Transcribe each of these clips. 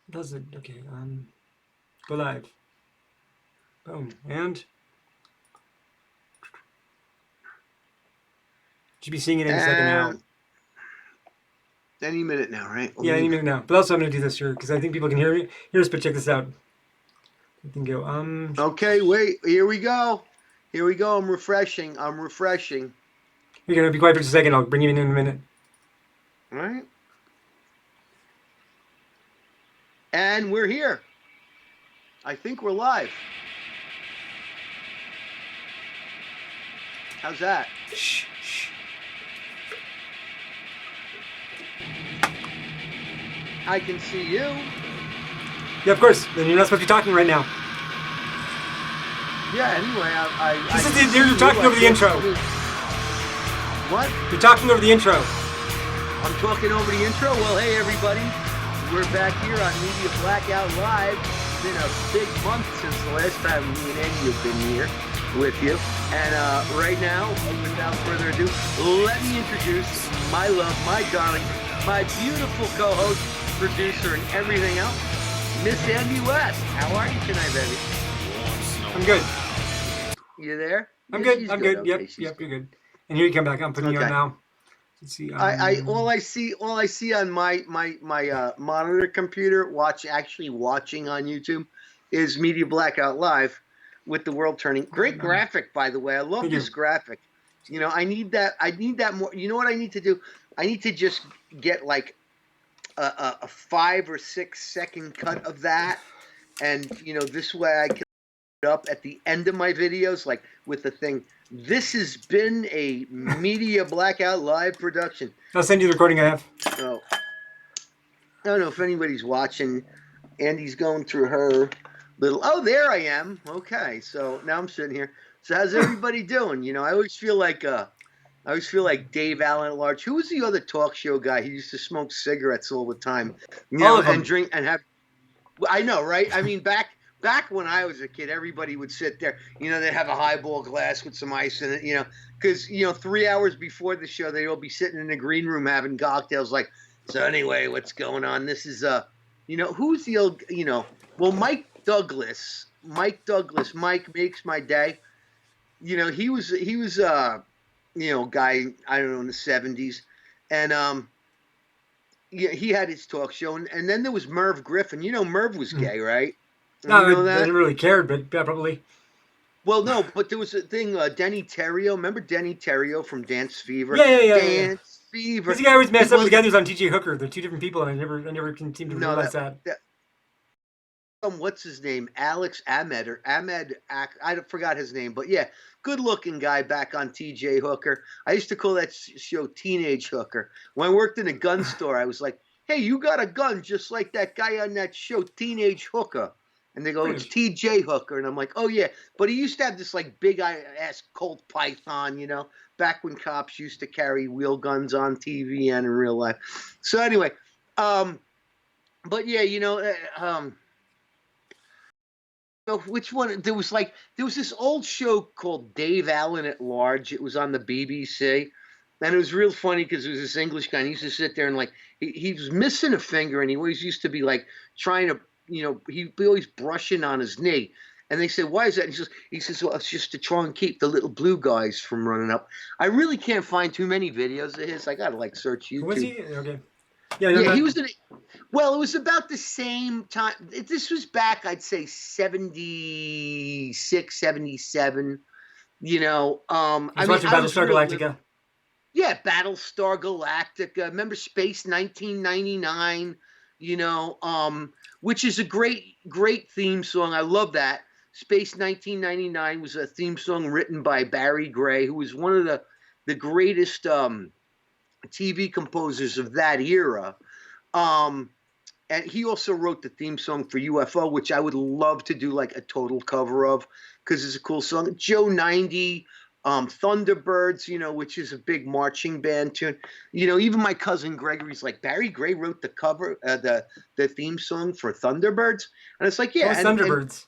Does it? Okay. Go live. Boom. And should be seeing it any second now. And any minute now, right? Yeah, any minute now. But also, I'm gonna do this here because I think people can hear us. But check this out. You can go. Okay, wait. Here we go. Here we go. I'm refreshing. You're gonna be quiet for just a second. I'll bring you in a minute. All right. And we're here. I think we're live. How's that? Shh, shh. I can see you. Yeah, of course. Then you're not supposed to be talking right now. Yeah. Anyway, You're talking over the intro. What? You're talking over the intro. I'm talking over the intro. Well, hey everybody, we're back here on Media Blackout Live. It's been a big month since the last time me and Andy have been here with you. And right now, without further ado, let me introduce my love, my darling, my beautiful co-host, producer, and everything else, Miss Andy West. How are you tonight, baby? I'm good. You there? I'm Yeah, good. I'm good. Okay, Yep, you're good. And here you come back. I'm putting you on now. Let's see. All I see on my monitor computer, watching on YouTube, is Media Blackout Live with the world turning. Great graphic, by the way. I love this graphic. You know, I need that more. You know what I need to do? I need to just get like a 5 or 6 second cut of that, and this way I can put it up at the end of my videos, like with the thing. This has been a Media Blackout Live production. I'll send you the recording I have. So, I don't know if anybody's watching. Andy's going through her little. Oh, there I am. Okay, so now I'm sitting here. So how's everybody doing? You know, I always feel like Dave Allen at large. Who was the other talk show guy? He used to smoke cigarettes all the time. You know, and drink and have. I know, right? I mean, back when I was a kid, everybody would sit there. You know, they'd have a highball glass with some ice in it. You know, because 3 hours before the show, they'd all be sitting in the green room having cocktails. Like, so anyway, what's going on? This is who's the old well, Mike Douglas. Mike makes my day. You know, he was guy, I don't know, in the 70s, and yeah, he had his talk show, and then there was Merv Griffin. You know, Merv was gay, right? No, I didn't really care, but yeah, probably. Well, no, but there was a thing, Denny Terrio. Remember Denny Terrio from Dance Fever? Yeah. Dance Fever. He's the guy who was messed up with the guy who was on TJ Hooker. They're two different people, and I never can seem to realize that. What's his name? Alex Ahmed or Ahmed? I forgot his name, but yeah, good-looking guy back on TJ Hooker. I used to call that show Teenage Hooker. When I worked in a gun store, I was like, "Hey, you got a gun just like that guy on that show, Teenage Hooker." And they go, "It's TJ Hooker," and I'm like, "Oh yeah." But he used to have this like big ass Colt Python, back when cops used to carry wheel guns on TV and in real life. So anyway, but yeah, which one? There was this old show called Dave Allen at Large. It was on the BBC, and it was real funny because it was this English guy. And he used to sit there and like he was missing a finger, and he always used to be like trying to, he'd be always brushing on his knee. And they said, "Why is that?" And he says, "Well, it's just to try and keep the little blue guys from running up." I really can't find too many videos of his. I gotta search YouTube. Was he okay? Yeah, he was well, it was about the same time. This was back, I'd say, 76, 77. Watching Battlestar Galactica. Yeah, Battlestar Galactica. Remember Space 1999? Which is a great theme song. I love that. Space 1999 was a theme song written by Barry Gray, who was one of the greatest TV composers of that era. And he also wrote the theme song for UFO, which I would love to do like a total cover of because it's a cool song. Joe 90, Thunderbirds, which is a big marching band tune. Even my cousin Gregory's like, Barry Gray wrote the cover, the theme song for Thunderbirds. And it's like, yeah. Thunderbirds?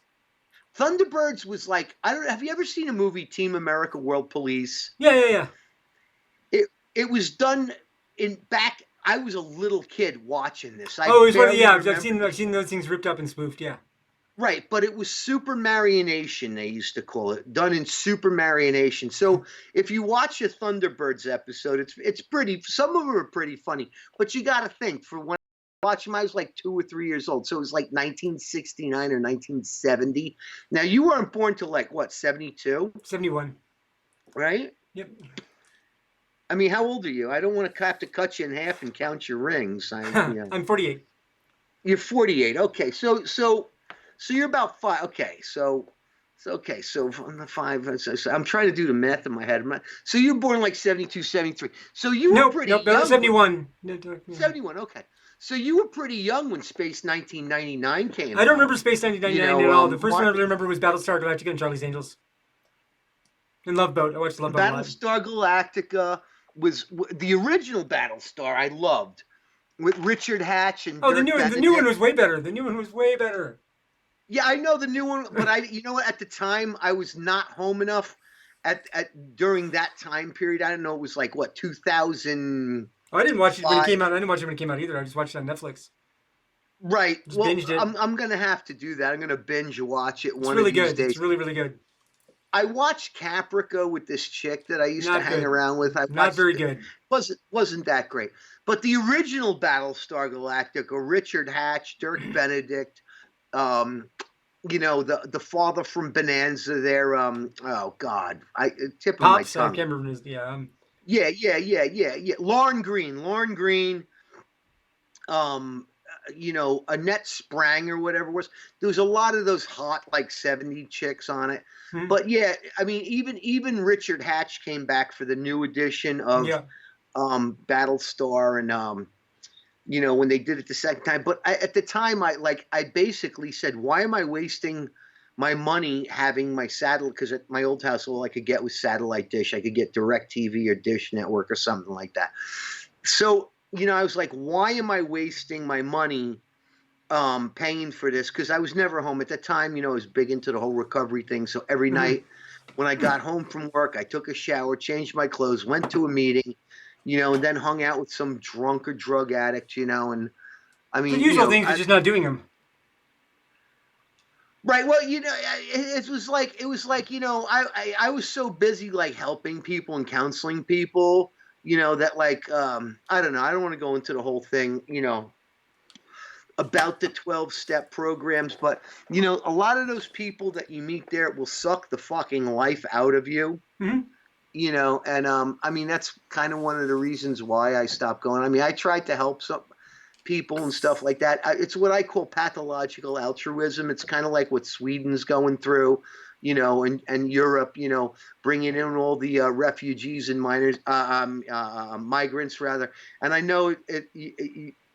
Thunderbirds was like, have you ever seen a movie, Team America World Police? Yeah. It was done I was a little kid watching this. I Oh, it was funny. barely Yeah, remember I've seen those things ripped up and spoofed. Yeah. Right, but it was super marionation, they used to call it, done in super marionation. So if you watch a Thunderbirds episode, it's pretty. Some of them are pretty funny, but you got to think for when I watched them, I was like 2 or 3 years old, so it was like 1969 or 1970. Now you weren't born till like what 72, 71. right? Yep. I mean, how old are you? I don't want to have to cut you in half and count your rings. I'm 48. You're 48. Okay, so you're about five. Okay, so from the five. So I'm trying to do the math in my head. So you were born like 72, 73. So you were pretty Nope, young. 71. 71. Okay, so you were pretty young when Space 1999 came out. I don't remember Space 1999 at all. The first one I remember was Battlestar Galactica and Charlie's Angels. And Love Boat. I watched Love Boat a lot. Battlestar Galactica was the original Battlestar. I loved with Richard Hatch and the new one was way better. The new one was way better. Yeah, I know the new one, but you know what? At the time, I was not home enough. During that time period, I don't know. It was like what 2000. Oh, I didn't watch it when it came out. I didn't watch it when it came out either. I just watched it on Netflix. Right. Just well, binged it. I'm gonna have to do that. I'm gonna binge watch it It's one really of these good. days. It's really, really good. I watched Caprica with this chick that I used to hang around with. Not very good. Wasn't that great. But the original Battlestar Galactica, Richard Hatch, Dirk Benedict, the father from Bonanza there. Oh God, tip of my tongue. I can't remember his. Yeah. Yeah. Lauren Green. Annette Sprang or whatever it was. There was a lot of those hot like 70 chicks on it. Hmm. But yeah, I mean, even Richard Hatch came back for the new edition of Battlestar, and when they did it the second time. But at the time, I basically said, why am I wasting my money having my satellite? Because at my old house, all I could get was satellite dish. I could get DirecTV or Dish Network or something like that. So I was like, why am I wasting my money paying for this? Because I was never home at the time. I was big into the whole recovery thing. So every night when I got home from work, I took a shower, changed my clothes, went to a meeting, and then hung out with some drunk or drug addict, and I mean, the usual things are just not doing them. Right. Well, it was like I was so busy like helping people and counseling people, that like I don't know. I don't want to go into the whole thing, about the 12-step programs, but a lot of those people that you meet there will suck the fucking life out of you. Mm-hmm. And I mean, that's kind of one of the reasons why I stopped going. I mean, I tried to help some people and stuff like that. It's what I call pathological altruism. It's kind of like what Sweden's going through, and Europe, bringing in all the refugees and migrants rather. And I know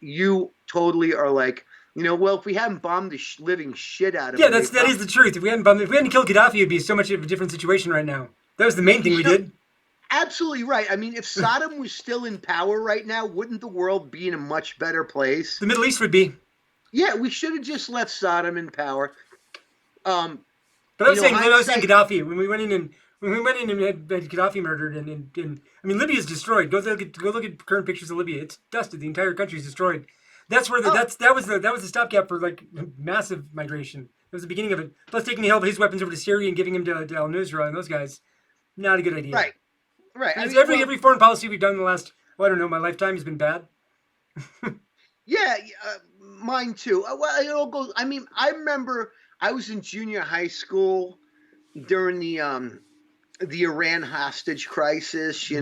you totally are like, well, if we hadn't bombed the living shit out of it. Yeah, that is the truth. If we hadn't killed Gaddafi, it'd be so much of a different situation right now. That was the main thing we did. Absolutely right. I mean, if Saddam was still in power right now, wouldn't the world be in a much better place? The Middle East would be. Yeah, we should have just left Saddam in power. But I was saying Gaddafi when we went in and had Gaddafi murdered and I mean Libya's destroyed. Go look at current pictures of Libya. It's dusted. The entire country's destroyed. That's where that was the stopgap for like massive migration. It was the beginning of it. Plus taking his weapons over to Syria and giving them to Al Nusra and those guys. Not a good idea. Right. I mean, every foreign policy we've done in the last, my lifetime has been bad. Yeah, mine too. Well, it all goes. I mean, I remember I was in junior high school during the Iran hostage crisis.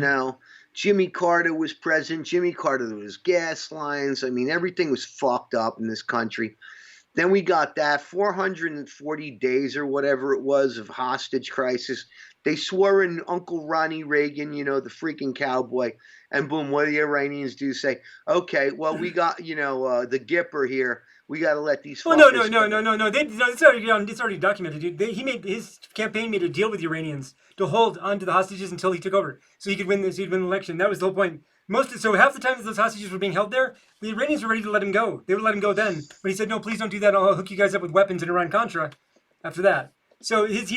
Jimmy Carter was president. Jimmy Carter, there was gas lines. I mean, everything was fucked up in this country. Then we got that 440 days or whatever it was of hostage crisis. They swore in Uncle Ronnie Reagan, the freaking cowboy. And boom, what do the Iranians do? Say, okay, well, we got, the Gipper here. We got to let these. Well, no. It's already documented, dude. His campaign made a deal with the Iranians to hold on to the hostages until he took over, so he could win the election. That was the whole point. So half the time that those hostages were being held there, the Iranians were ready to let him go. They would let him go then, but he said, "No, please don't do that. I'll hook you guys up with weapons in Iran-Contra." After that, so his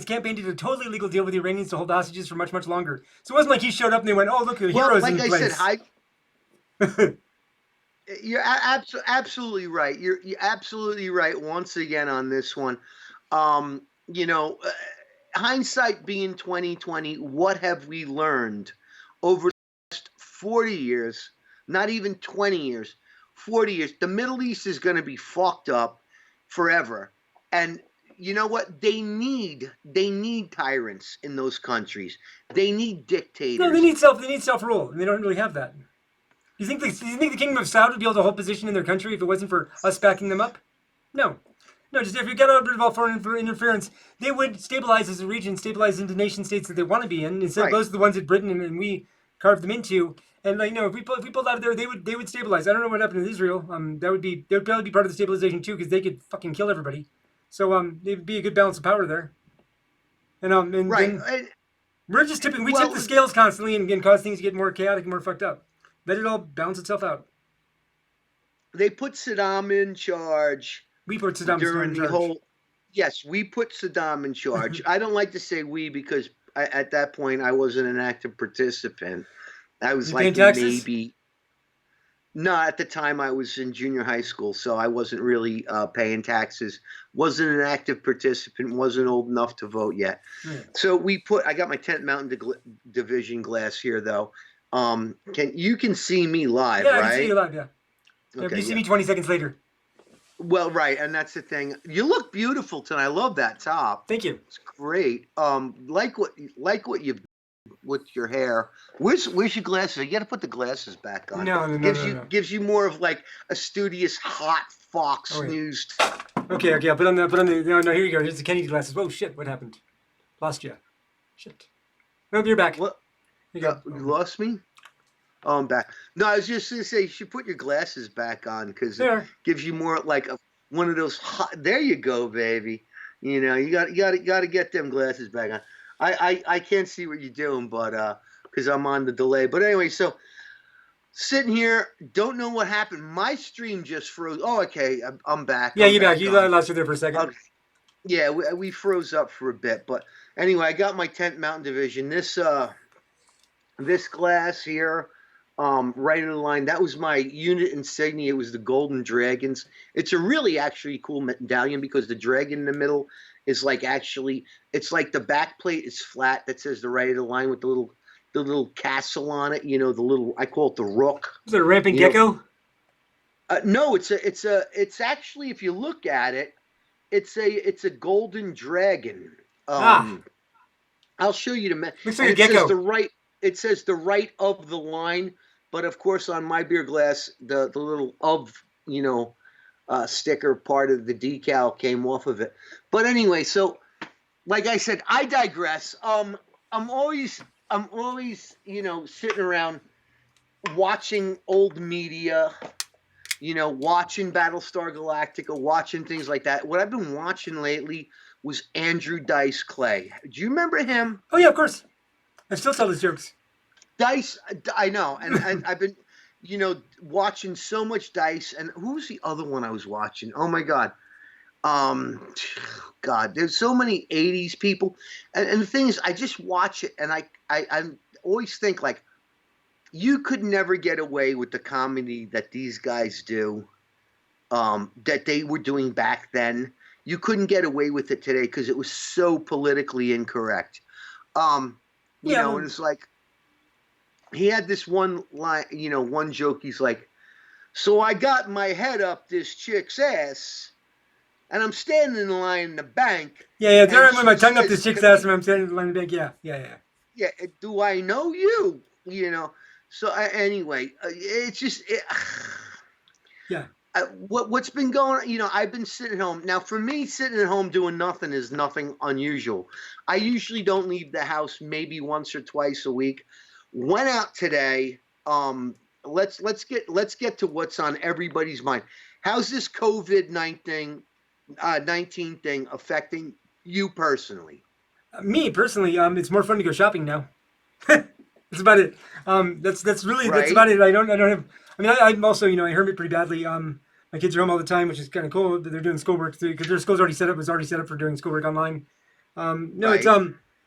campaign did a totally illegal deal with the Iranians to hold hostages for much, much longer. So it wasn't like he showed up and they went, "Oh, look, the heroes in place." You're absolutely right. You're absolutely right once again on this one. You know, hindsight being 2020, what have we learned over the last 40 years? Not even 20 years, 40 years. The Middle East is going to be fucked up forever. And you know what? They need tyrants in those countries. They need No, dictators. they need self rule, and they don't really have that. You think the Kingdom of Saud would be able to hold position in their country if it wasn't for us backing them up? No. No, just if you get rid of all foreign interference, they would stabilize as a region, stabilize into nation states that they want to be in. Instead, Right. those are the ones that Britain and we carved them into. And like, if we pulled out of there, they would stabilize. I don't know what happened to Israel. That would probably be part of the stabilization too, because they could fucking kill everybody. So it would be a good balance of power there. And Right. then we're just tipping. We tip Well, the scales constantly and cause things to get more chaotic and more fucked up. Let it all balance itself out. they put Saddam in charge We put Saddam during in the charge. whole. Yes, we put Saddam in charge. I don't like to say we because at that point I wasn't an active participant. I was You paying like taxes? maybe. No, at the time I was in junior high school, so I wasn't really paying taxes. Wasn't an active participant. Wasn't old enough to vote yet. Yeah. So I got my 10th Mountain Division glass here though. Can see me live, Yeah, I right? can see you live. Yeah. Okay, You see yeah. me 20 seconds later. Well, right, and that's the thing. You look beautiful tonight. I love that top. Thank you. It's great. Like what you with your hair. Where's your glasses? You got to put the glasses back on. No. Gives you more of like a studious hot Fox Oh, wait. News. Okay. I'll put on the no. Here you go. Here's the Kenny glasses. Whoa, shit! What happened? Lost you. Shit. Nope, you're back. What? Here you go. You lost me? Oh, I'm back. No, I was just gonna say you should put your glasses back on because it There. gives you more like one of those hot. There you go, baby. You know, you got to get them glasses back on. I can't see what you're doing, but because I'm on the delay. But anyway, so sitting here, don't know what happened. My stream just froze. Oh, okay, I'm back. Yeah, I'm you back. You on. lost you there for a second. Okay. Yeah, we froze up for a bit, but anyway, I got my 10th Mountain Division. This glass here, right in the line, that was my unit insignia. It was the Golden Dragons. It's a really actually cool medallion because the dragon in the middle is like it's like the back plate is flat that says the right of the line with the little castle on it. You know, I call it the rook. Is it a ramping You know- gecko? No, it's actually, if you look at it, it's a golden dragon. I'll show you the Looks like a gecko. It says the right of the line, but of course on my beer glass, the little sticker part of the decal came off of it. But anyway, so like I said, I digress. I'm always sitting around watching old media, watching Battlestar Galactica, watching things like that. What I've been watching lately was Andrew Dice Clay. Do you remember him? Oh yeah, of course. I still tell his jokes. Dice, I know, and I've been, watching so much Dice. And who's the other one I was watching? Oh my God, God, there's so many '80s people, and the thing is, I just watch it, and I always think like, you could never get away with the comedy that these guys do, that they were doing back then. You couldn't get away with it today because it was so politically incorrect. And it's like, he had this one line, one joke. He's like, so I got my head up this chick's ass, and I'm standing in line in the bank. Yeah. There I'm with my she tongue up says, this chick's ass, and I'm standing in the line of the bank. Yeah. Yeah, do I know you? So anyway, it's just Yeah. What's been going on. I've been sitting at home. Now for me, sitting at home doing nothing is nothing unusual. I usually don't leave the house, maybe once or twice a week. Went out today. Let's get to what's on everybody's mind. How's this COVID-19 thing affecting you personally? Me personally, it's more fun to go shopping now. That's about it. That's really Right. that's about it. I don't have. I mean, I'm also I hermit pretty badly. My kids are home all the time, which is kind of cool. They're doing schoolwork because their school's already set up. Was already set up for doing schoolwork online. No, Right.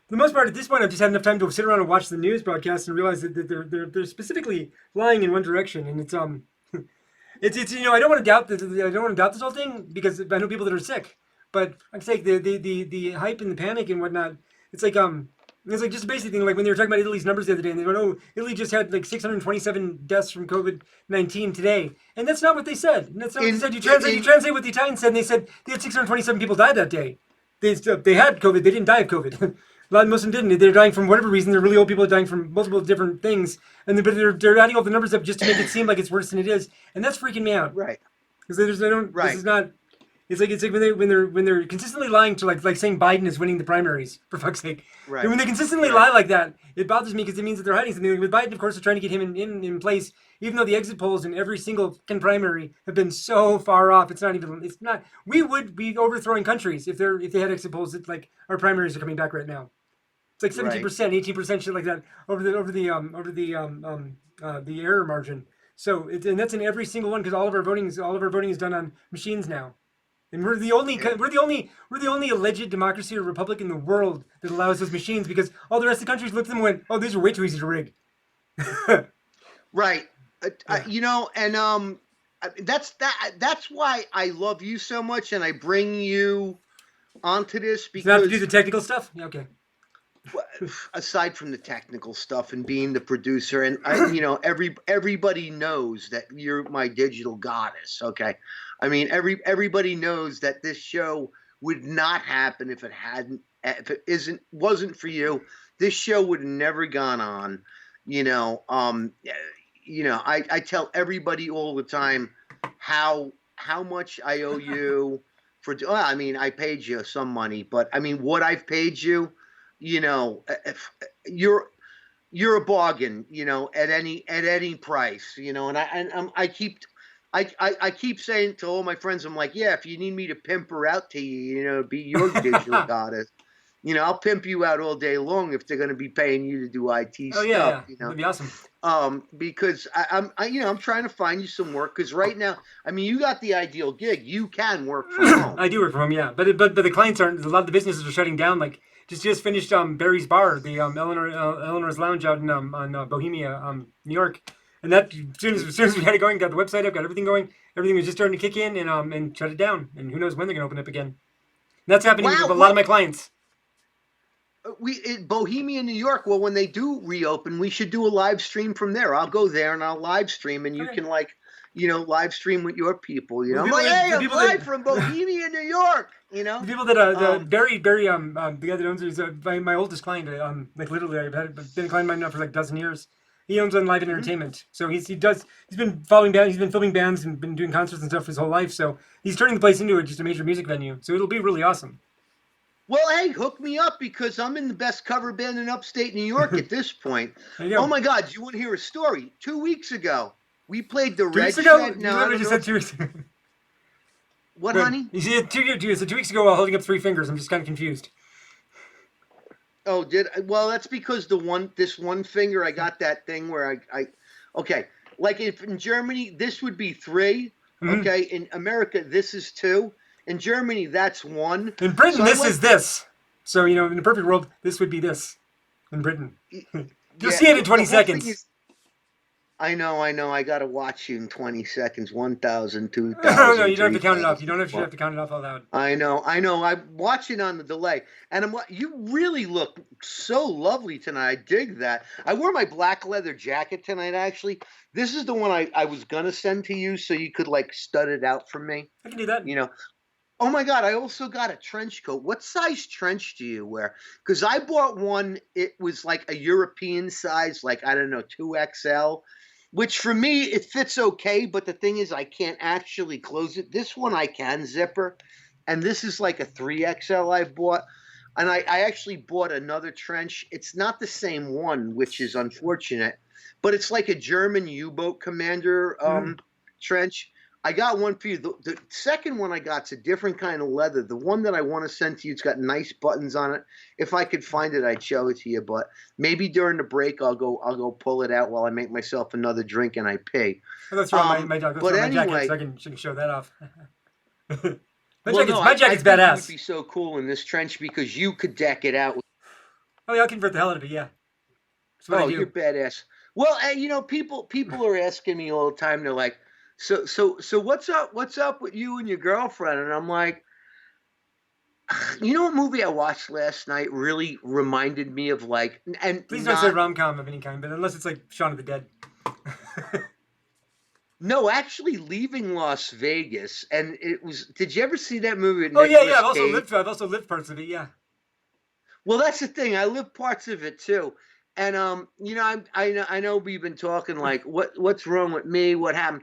For the most part, at this point, I've just had enough time to sit around and watch the news broadcasts and realize that they're specifically lying in one direction, and it's I don't want to doubt I don't want to doubt this whole thing because I know people that are sick, but like I say the hype and the panic and whatnot, it's like it's like just a basic thing. Like when they were talking about Italy's numbers the other day, and they went, "Oh, Italy just had like 627 deaths from COVID-19 today," and that's not what they said. And that's not what they said. You translate what the Italians said, and they said they had 627 people died that day. They had COVID. They didn't die of COVID. Most of them didn't. They're dying from whatever reason. They're really old people dying from multiple different things, but they're adding all the numbers up just to make it seem like it's worse than it is, and that's freaking me out. Right. Because they don't. Right. This is not. It's like when they're consistently lying to like saying Biden is winning the primaries, for fuck's sake. Right. And when they consistently lie like that, it bothers me because it means that they're hiding something. Like with Biden, of course, they're trying to get him in place, even though the exit polls in every single primary have been so far off. It's not. We would be overthrowing countries if they had exit polls that like our primaries are coming back right now. It's like 17%, 18%, shit like that over the error margin. So and that's in every single one because all of our voting is done on machines now. And we're the only alleged democracy or republic in the world that allows those machines because all the rest of the countries looked at them and went, "Oh, these are way too easy to rig." Right. That's why I love you so much, and I bring you onto this because you have to do the technical stuff. Yeah, okay. Aside from the technical stuff and being the producer, and everybody knows that you're my digital goddess. Okay, I mean everybody knows that this show would not happen if it wasn't for you. This show would have never gone on. I tell everybody all the time how much I owe you for. Well, I mean, I paid you some money, but I mean what I've paid you. If you're a bargain, at any price, and I keep saying to all my friends, I'm like, yeah, if you need me to pimp her out to you, be your digital goddess, I'll pimp you out all day long if they're going to be paying you to do IT stuff. Yeah. That'd be awesome. Because I'm trying to find you some work because right now, I mean, you got the ideal gig. You can work from home. I do work from home, yeah, but the clients aren't. A lot of the businesses are shutting down. Like just finished Barry's Bar, the Eleanor's Lounge out in on Bohemia, New York, and that as soon as we had it going, got the website up, got everything going, everything was just starting to kick in and shut it down, and who knows when they're gonna open up again. And that's happening with a lot of my clients. Bohemia, New York. Well, when they do reopen, we should do a live stream from there. I'll go there and I'll live stream, and you can live stream with your people. I'm like, hey, I'm live from Bohemia, New York. The people that Barry, the guy that owns it is my oldest client. Like literally, I've been a client of mine now for like a dozen years. He owns Live Entertainment, so he's been following bands, he's been filming bands and been doing concerts and stuff his whole life. So he's turning the place into just a major music venue. So it'll be really awesome. Well, hey, hook me up because I'm in the best cover band in upstate New York at this point. Oh my God, do you want to hear a story? 2 weeks ago, we played the Red Shed. No, I just said 2 weeks ago. What, honey? You see, 2 weeks ago while holding up 3 fingers. I'm just kind of confused. Oh, well, that's because this one finger, I got that thing where okay, like if in Germany, this would be 3. Mm-hmm. Okay, in America, this is 2. In Germany, that's 1. In Britain, this is this. So, in the perfect world, this would be this. In Britain. You'll see it in 20 seconds. I know. I got to watch you in 20 seconds. 1,000, 2,000. No, you don't have to count it off. You don't have to count it off all loud. I know. I'm watching on the delay. And you really look so lovely tonight. I dig that. I wore my black leather jacket tonight, actually. This is the one I was going to send to you so you could, stud it out for me. I can do that. Oh my God, I also got a trench coat. What size trench do you wear? Because I bought one, it was like a European size, 2XL, which for me, it fits okay. But the thing is, I can't actually close it. This one I can zipper. And this is like a 3XL I've bought. And I actually bought another trench. It's not the same one, which is unfortunate. But it's like a German U-boat commander trench. I got one for you. The second one I got's a different kind of leather. The one that I want to send to you, it's got nice buttons on it. If I could find it, I'd show it to you. But maybe during the break, I'll go pull it out while I make myself another drink and I pee. Well, that's right. My jacket, so I can show that off. My jacket's I badass. It would be so cool in this trench because you could deck it out. Oh yeah, I'll convert the hell out of it. Yeah, that's what I Oh, do. you're badass. Well, people are asking me all the time. They're like, so what's up? What's up with you and your girlfriend? And I'm like, you know what movie I watched last night really reminded me of like, and Please don't say not rom com of any kind, but unless it's like Shaun of the Dead. no, actually leaving Las Vegas, and it was. Did you ever see that movie with Oh yeah, yeah. Nicolas Cage? I've also lived parts of it. Yeah. Well, that's the thing. I live parts of it too. And I know we've been talking like what's wrong with me? What happened?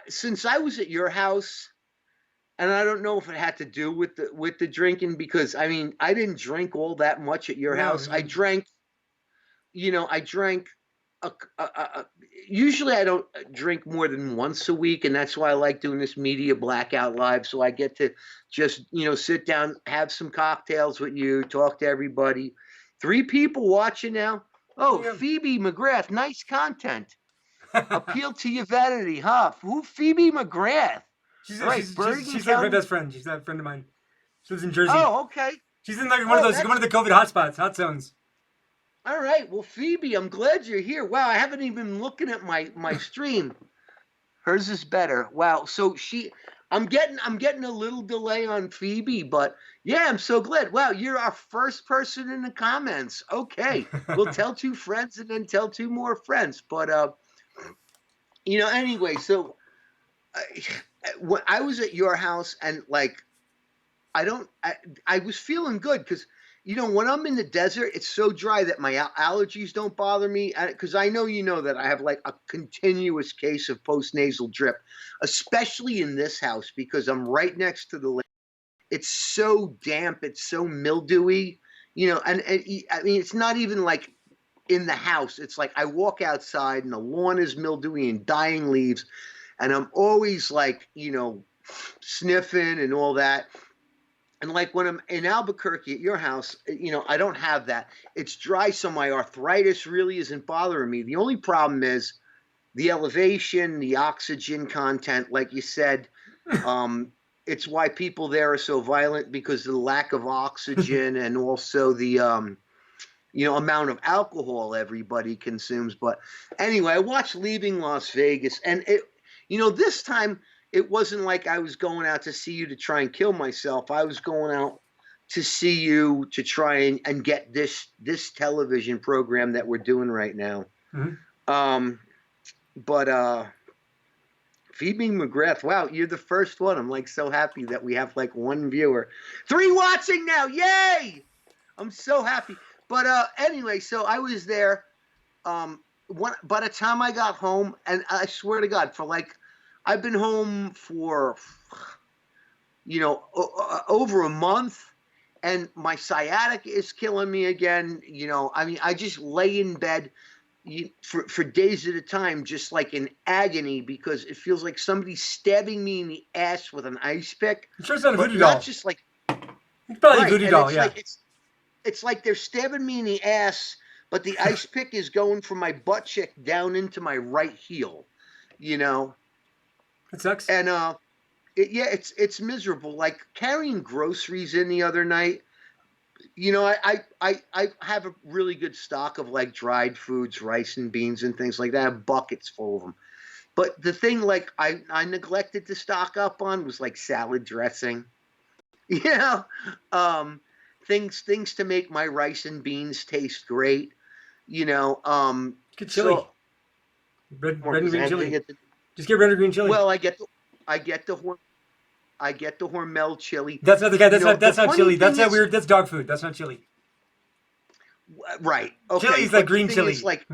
Since I was at your house, and I don't know if it had to do with the drinking because I mean I didn't drink all that much at your No. house. I drank. A, a, a, Usually I don't drink more than once a week, and that's why I like doing this media blackout live. So I get to just sit down, have some cocktails with you, talk to everybody. 3 people watching now. Oh, Yeah. Phoebe McGrath, nice content. Appeal to your vanity, huh? Who Phoebe McGrath? she's, All right, she's she's Bergen she's like my County. best friend. She's a friend of mine. She lives in Jersey. Oh, okay. She's in like Oh, one of the COVID hotspots, hot zones. all right. Well, Phoebe, I'm glad you're here. Wow, I haven't even been looking at my stream. Hers is better. Wow. So I'm getting a little delay on Phoebe, but yeah, I'm so glad. Wow, you're our first person in the comments. Okay. We'll tell 2 friends and then tell 2 more friends. But anyway, so when I was at your house and like I was feeling good because when I'm in the desert, it's so dry that my allergies don't bother me. Because I know that I have like a continuous case of postnasal drip, especially in this house because I'm right next to the lake. It's so damp, it's so mildewy, and I mean, it's not even like in the house. It's like I walk outside and the lawn is mildewy and dying leaves, and I'm always like, sniffing and all that. And like when I'm in Albuquerque at your house, I don't have that. It's dry, so my arthritis really isn't bothering me. The only problem is the elevation, the oxygen content, like you said. It's why people there are so violent because of the lack of oxygen and also the amount of alcohol everybody consumes. But anyway, I watched Leaving Las Vegas, and this time it wasn't like I was going out to see you to try and kill myself. I was going out to see you to try and get this television program that we're doing right now. Mm-hmm. But Phoebe McGrath, wow, you're the first one. I'm like so happy that we have like 1 viewer. 3 watching now. Yay! I'm so happy. But anyway, so I was there. By the time I got home, and I swear to God, I've been home for, over a month, and my sciatic is killing me again. I mean, I just lay in bed for days at a time, just like in agony, because it feels like somebody's stabbing me in the ass with an ice pick. I'm sure it's not a But voodoo not doll. just like, It's probably right, a voodoo and doll, it's yeah. like it's like they're stabbing me in the ass, but the ice pick is going from my butt cheek down into my right heel. It sucks. And it's miserable. Like carrying groceries in the other night. I have a really good stock of like dried foods, rice and beans and things like that. I have buckets full of them. But the thing like I neglected to stock up on was like salad dressing. Things to make my rice and beans taste great. Get chili. So Red and green I chili. get Just get red and green chili. well, I get the Hormel chili. That's not the guy. That's The not funny chili. That's thing that is- weird. That's dog food. That's not chili. Right. Okay. Chili's but like the green thing chili. is, like,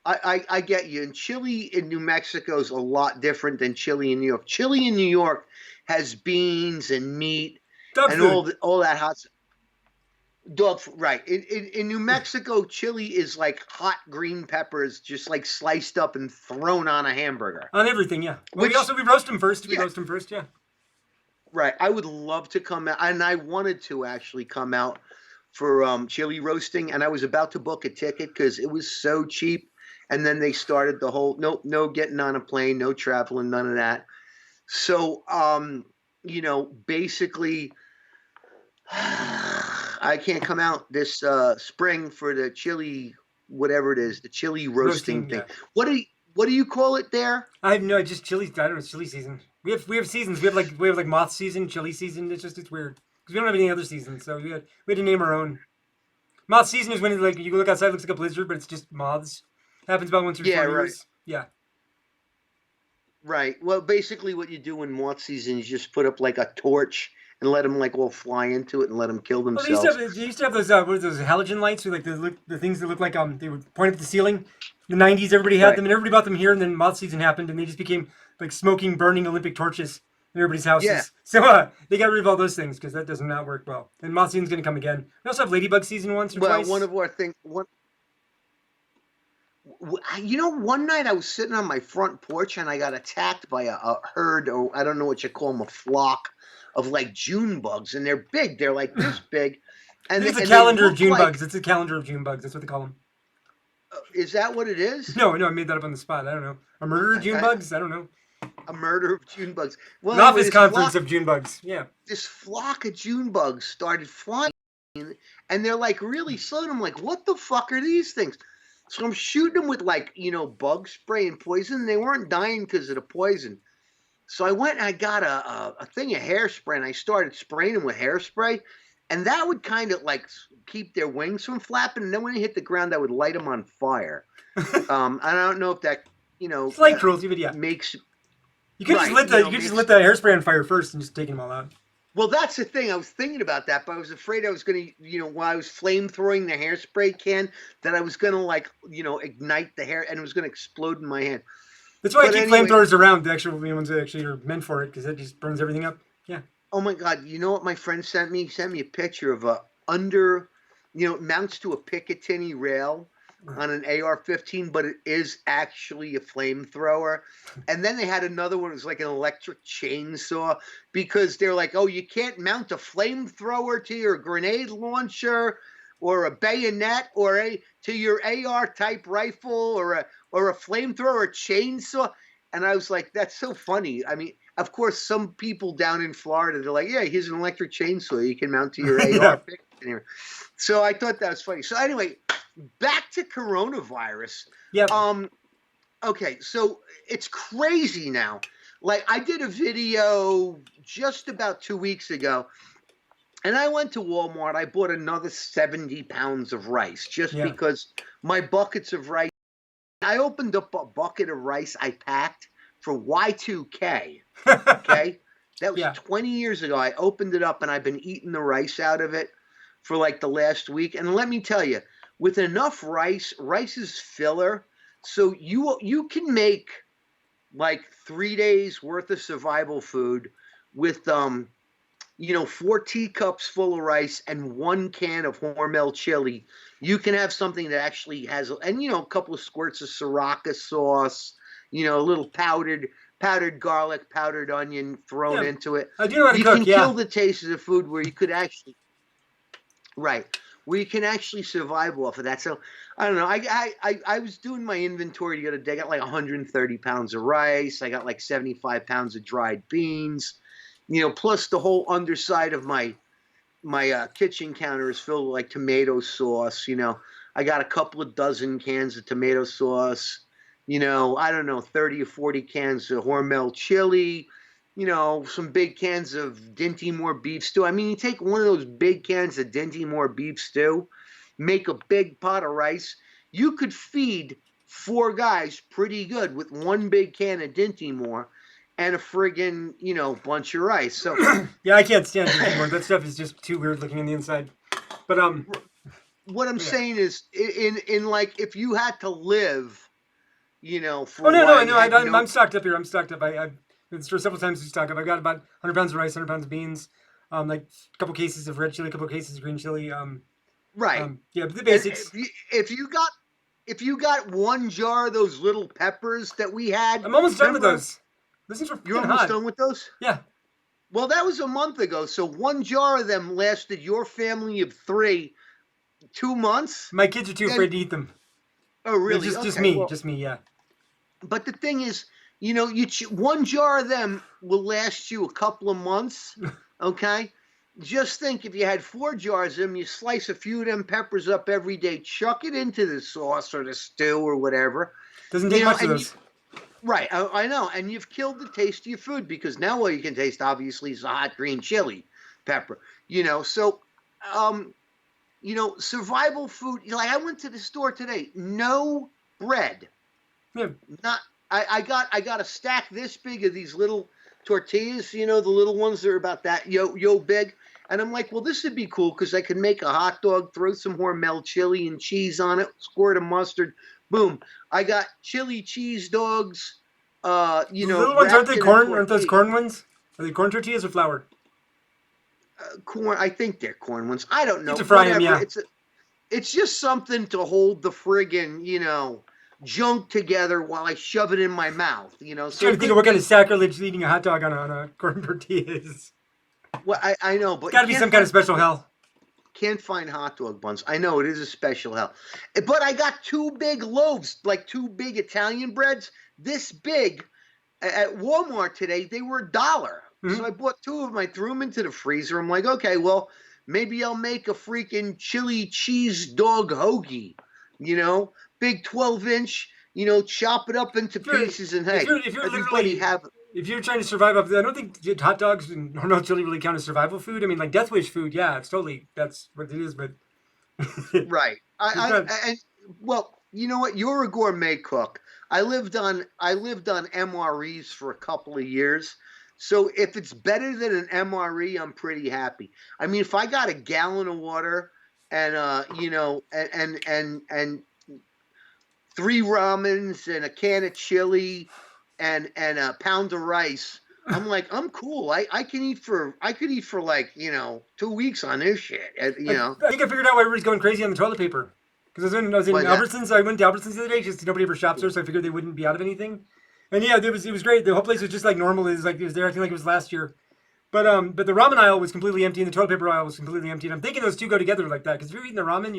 I get you. And chili in New Mexico is a lot different than chili in New York. Chili in New York has beans and meat Dog and food. all that hot dog food. Right. In New Mexico, chili is like hot green peppers just like sliced up and thrown on a hamburger. On everything, yeah. Well, Which- we roast them first. Yeah. We roast them first, yeah. Right. I would love to come out, and I wanted to actually come out for chili roasting, and I was about to book a ticket because it was so cheap. And then they started the whole no getting on a plane, no traveling, none of that. So basically, I I can't come out this spring for the chili, whatever it is, the chili roasting thing. Yeah. What do you call it there? I have no, just chili. I don't know. It's chili season. We have seasons. We have like moth season, chili season. It's weird because we don't have any other seasons. So we had to name our own. Moth season is when like you look outside, it looks like a blizzard, but it's just moths. Happens about once every Yeah, 4 years. Yeah. right. Well, basically, what you do in moth season is just put up like a torch and let them like all fly into it and let them kill Well, themselves. they used to have those what are those halogen lights with like the things that look like they would point up at the ceiling. In the '90s, everybody had Right. them, and everybody bought them here. And then moth season happened, and they just became like smoking, burning Olympic torches in everybody's houses. Yeah. So they got rid of all those things because that does not work well. And moth season's going to come again. We also have ladybug season once or Well, twice. one of our things. One night I was sitting on my front porch and I got attacked by a herd, or I don't know what you call them, a flock of like June bugs, and they're big. They're like this big. I And think it's a they calendar of look June like- bugs. It's a calendar of June bugs. That's what they call them. Is that what it is? No, I made that up on the spot. I don't know. A murder of June bugs? I don't know. A murder of June bugs. Well, An anyway, office conference of June bugs. Yeah. this flock of June bugs started flying, and they're like really slow. And I'm like, what the fuck are these things? So I'm shooting them with like bug spray and poison. And they weren't dying because of the poison. So I went and I got a thing of hairspray and I started spraying them with hairspray, and that would kind of like keep their wings from flapping. And then when they hit the ground, I would light them on fire. I don't know if that It's like cruelty, but yeah. makes. You could Right, just lit you could just lit that hairspray on fire first and just take them all out. Well, that's the thing. I was thinking about that, but I was afraid I was going to, while I was flamethrowing the hairspray can, that I was going to ignite the hair and it was going to explode in my hand. That's why I But keep anyway- flamethrowers around, the actual ones that actually are meant for it, because that just burns everything up. Yeah. Oh my God! You know what my friend sent me? He sent me a picture of it mounts to a Picatinny rail on an AR-15, but it is actually a flamethrower. And then they had another one. It was like an electric chainsaw, because they're like, oh, you can't mount a flamethrower to your grenade launcher or a bayonet to your AR type rifle or a flamethrower or a chainsaw. And I was like, that's so funny. I mean, of course, some people down in Florida, they're like, yeah, here's an electric chainsaw you can mount to your AR. So I thought that was funny. So anyway, back to coronavirus. Yeah. Okay, so it's crazy now. Like, I did a video just about 2 weeks ago, and I went to Walmart. I bought another 70 pounds of rice just because my buckets of rice. I opened up a bucket of rice I packed for Y2K. Okay? That was 20 years ago. I opened it up, and I've been eating the rice out of it for like the last week. And let me tell you, with enough rice is filler. So you can make like 3 days worth of survival food with 4 teacups full of rice and 1 can of Hormel chili. You can have something that actually has, and a couple of squirts of Sriracha sauce, a little powdered garlic, powdered onion thrown into it. I do know how to you cook, can kill the taste of the food where you could actually, where you can actually survive off of that. So I don't know. I was doing my inventory the other day. I got like 130 pounds of rice. I got like 75 pounds of dried beans. Plus the whole underside of my kitchen counter is filled with like tomato sauce. I got a couple of dozen cans of tomato sauce. I don't know, 30 or 40 cans of Hormel chili. Some big cans of Dinty Moore beef stew. I mean, you take one of those big cans of Dinty Moore beef stew, make a big pot of rice. You could feed 4 guys pretty good with 1 big can of Dinty Moore and a friggin', bunch of rice. So yeah, I can't stand it anymore. That stuff is just too weird looking on the inside. But what I'm saying is, in like, if you had to live, for I'm stocked up here. I'm stocked up. I've been to the store several times to stock up. I've got about 100 pounds of rice, 100 pounds of beans, like a couple cases of red chili, a couple cases of green chili. Right. Yeah, the basics. If you got 1 jar of those little peppers that we had, I'm almost done with those. Those things are You're almost done with those? Yeah. Well, that was a month ago. So 1 jar of them lasted your family of 3 2 months. My kids are too afraid to eat them. Oh, really? Just me. Yeah. But the thing is, 1 jar of them will last you a couple of months. Okay. just think if you had 4 jars of them, you slice a few of them peppers up every day, chuck it into the sauce or the stew or whatever. Doesn't You take know, much of and those. right, I know, and you've killed the taste of your food because now all you can taste obviously is a hot green chili pepper. So um, survival food. Like I went to the store today, no bread. Yeah. Not I got a stack this big of these little tortillas, the little ones that are about that yo big. And I'm like, well, this would be cool because I could make a hot dog, throw some Hormel chili and cheese on it, squirt of mustard, boom. I got chili cheese dogs, The little ones aren't wrapped they in a corn? Aren't those tortilla. corn ones? Are they corn tortillas or flour? Corn, I think they're corn ones. I don't You have know. to fry them, Whatever. yeah. It's just something to hold the friggin', junk together while I shove it in my mouth, Just So trying to think of what kind of sacrilege eating a hot dog on a corn tortilla is. well, I know, It's but got to be some kind of special hell. can't find hot dog buns. I know it is a special hell. But I got 2 big loaves, like 2 big Italian breads, this big at Walmart today. They were $1. Mhm. So I bought 2 of them. I threw them into the freezer. I'm like, okay, well, maybe I'll make a freaking chili cheese dog hoagie, big 12-inch, chop it up into If you're, pieces and if hey, you're everybody literally, have. if you're trying to survive up, I don't think hot dogs and Hormel chili really count as survival food. I mean, like Death Wish food, yeah, it's totally that's what it is, but Right. it's not. And well, you know what? You're a gourmet cook. I lived on MREs for a couple of years. So if it's better than an MRE, I'm pretty happy. I mean, if I got a gallon of water and and 3 ramens and a can of chili and a pound of rice, I'm like, I'm cool. I could eat for like, 2 weeks on this shit. I think I figured out why everybody's going crazy on the toilet paper. Because I was in Why that? Albertsons. I went to Albertsons the other day because nobody ever shops there, so I figured they wouldn't be out of anything. And yeah, it was great. The whole place was just like normal. It was there acting like it was last year. But the ramen aisle was completely empty, and the toilet paper aisle was completely empty. And I'm thinking those two go together like that. Because if you're eating the ramen,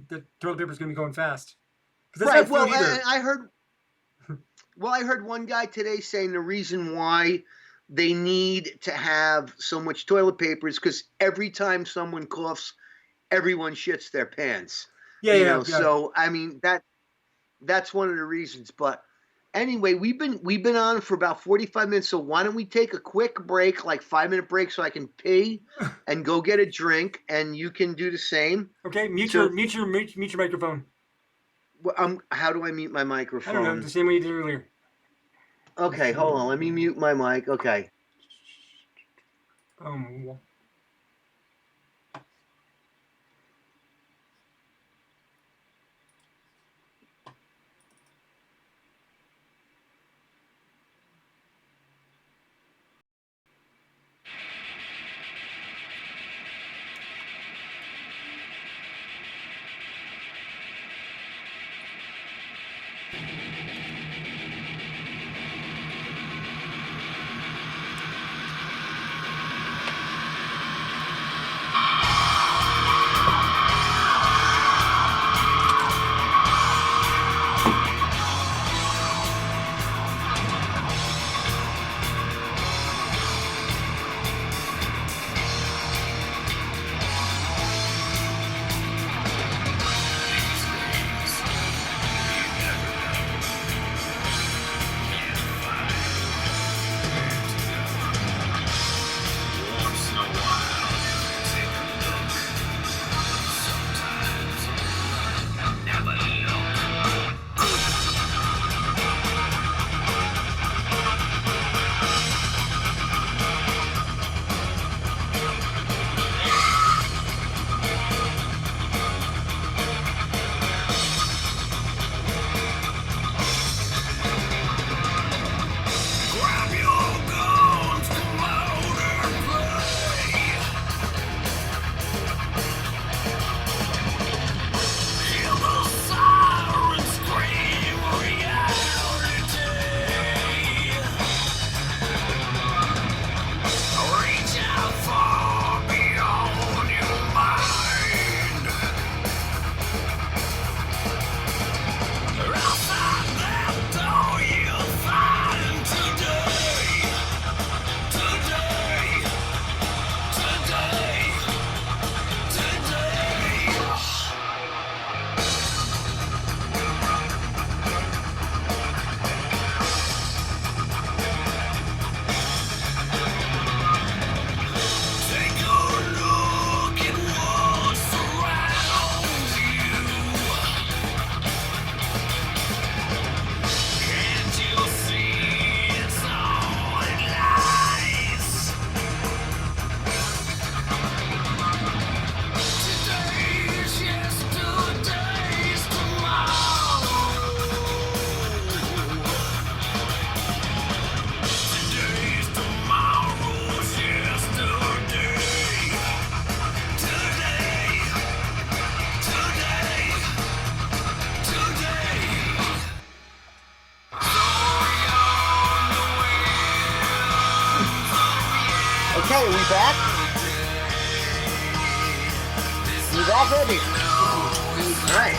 the toilet paper's going to be going fast. Because that's Right. not Well, food either. I heard one guy today saying the reason why they need to have so much toilet paper is because every time someone coughs, everyone shits their pants. Yeah. So I mean that's one of the reasons. But anyway, we've been on for about 45 minutes. So why don't we take a quick break, like 5-minute break, so I can pee and go get a drink, and you can do the same. Okay, mute So your microphone. how do I mute my I don't know, microphone? the same way you did earlier. Okay, hold on. Let me mute my mic. Okay. Um, Okay, are we back? We back, baby? All right.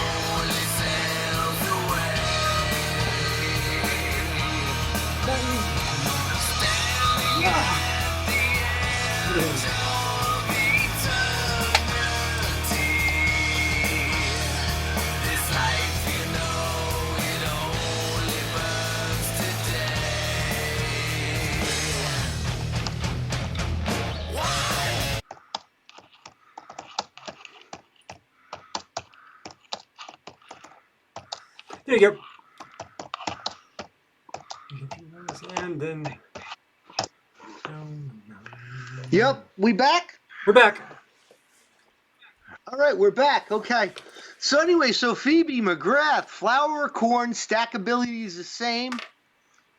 There you go. And then. Yep, we back? We're back. All right, we're back. Okay. So anyway, so Phoebe McGrath, flour or corn, stackability is the same.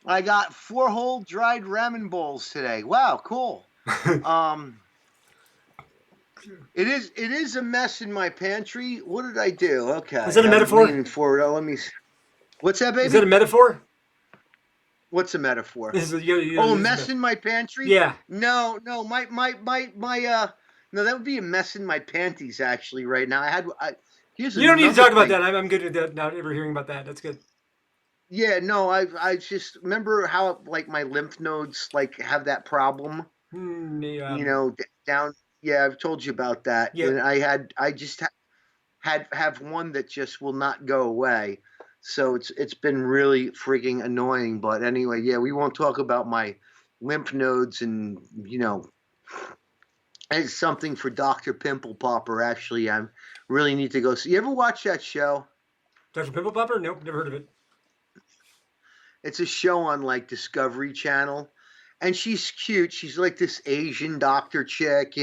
I got 4 whole dried ramen bowls today. Wow, cool. It is a mess in my pantry. What did I do? Okay. Is that a I'm metaphor? leaning forward. Oh, let me. What's that, baby? Is that a metaphor? What's a metaphor? A mess in my pantry? Yeah. No, no, no, that would be a mess in my panties actually right now. Here's You don't need to another talk about thing. that. I'm good with that. Not ever hearing about that. That's good. Yeah, no, I just remember how like my lymph nodes like have that problem. You know, down. Yeah, I've told you about that. Yep. And I just have one that just will not go away. So it's been really freaking annoying. But anyway, yeah, we won't talk about my lymph nodes and it's something for Dr. Pimple Popper. Actually, I really need to go see. You ever watch that show? Dr. Pimple Popper? Nope, never heard of it. It's a show on like Discovery Channel, and she's cute. She's like this Asian doctor chick,